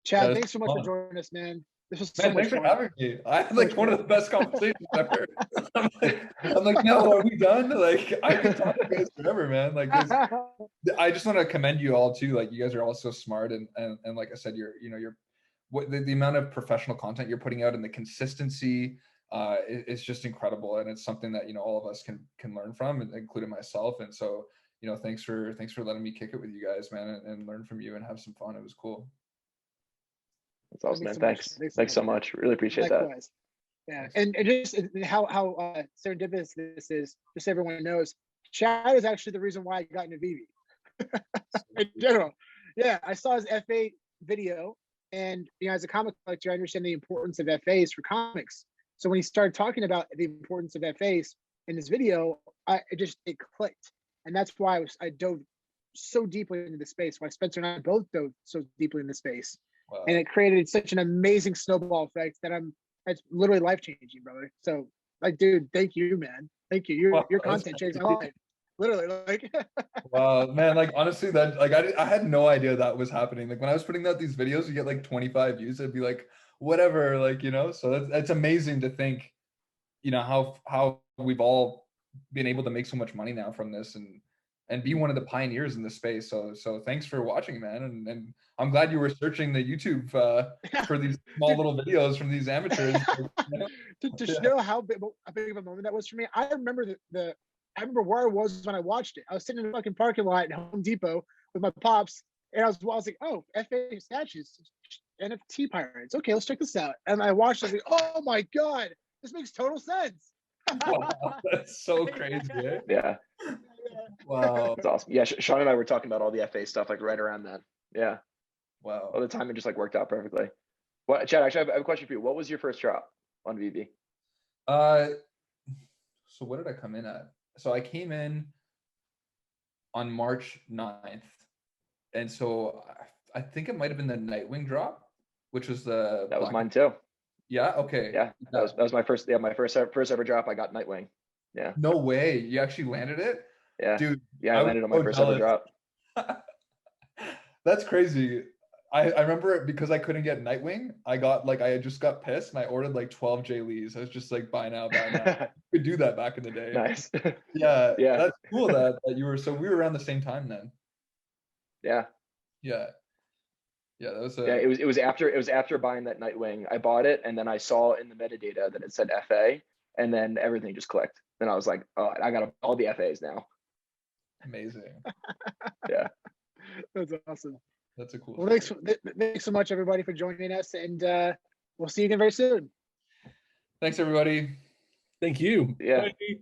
Chad, thanks so much for joining us, man. This was so much thanks fun. for having me. I had like one of the best conversations ever. I'm like, no, are we done? Like, I could talk to you guys forever, man. Like, I just want to commend you all too. Like, you guys are all so smart, and like I said, you're the amount of professional content you're putting out, and the consistency it's just incredible, and it's something that all of us can learn from, including myself. And so thanks for letting me kick it with you guys, man, and learn from you and have some fun. It was cool. That's awesome, man. Thanks so much. Really appreciate that. Yeah, and just how serendipitous this is, just so everyone knows, Chad is actually the reason why I got into VeVe. In general, yeah, I saw his FA video, and as a comic collector, I understand the importance of FAs for comics. So when he started talking about the importance of FAs in this video, it clicked, and that's why I dove so deeply into the space. Why Spencer and I both dove so deeply in the space, wow. And it created such an amazing snowball effect that it's literally life changing, brother. So, dude, thank you, man. Thank you. Your content changed my life. Literally, Wow, man, honestly, that I had no idea that was happening. When I was putting out these videos, you get 25 views, it'd be whatever, so that's amazing to think, how we've all been able to make so much money now from this and be one of the pioneers in the space. So thanks for watching, man, and I'm glad you were searching the YouTube for these small little videos from these amateurs. To know how big of a moment that was for me. I remember I remember where I was when I watched it. I was sitting in the fucking parking lot at Home Depot with my pops, and I was like, oh, FA statues, NFT Pirates. Okay, let's check this out. And I watched it. I was like, oh my god, this makes total sense. Wow, that's so crazy. Eh? Yeah. Wow. That's awesome. Yeah, Sean and I were talking about all the FA stuff right around then. Yeah. Wow. All the time, it just worked out perfectly. Well, Chad, actually, I have a question for you. What was your first drop on VeVe? So what did I come in at? So I came in on March 9th. And so I think it might have been the Nightwing drop, which was that was mine too. Yeah. Okay. Yeah. That was my first. Yeah, my first ever drop. I got Nightwing. Yeah. No way. You actually landed it? Yeah. Dude. Yeah, I landed on my first ever drop. That's crazy. I remember it because I couldn't get Nightwing. I had just got pissed and I ordered 12 J Lees. I was just buy now. You could do that back in the day. Nice. Yeah. That's cool that you were, so we were around the same time then. Yeah. Yeah. Yeah, that was it was after buying that Nightwing. I bought it and then I saw in the metadata that it said FA, and then everything just clicked. Then I was like, oh, I got all the FAs now. Amazing. Yeah. That's awesome. That's a cool. Well, thanks so much, everybody, for joining us, and we'll see you again very soon. Thanks, everybody. Thank you. Yeah. Bye.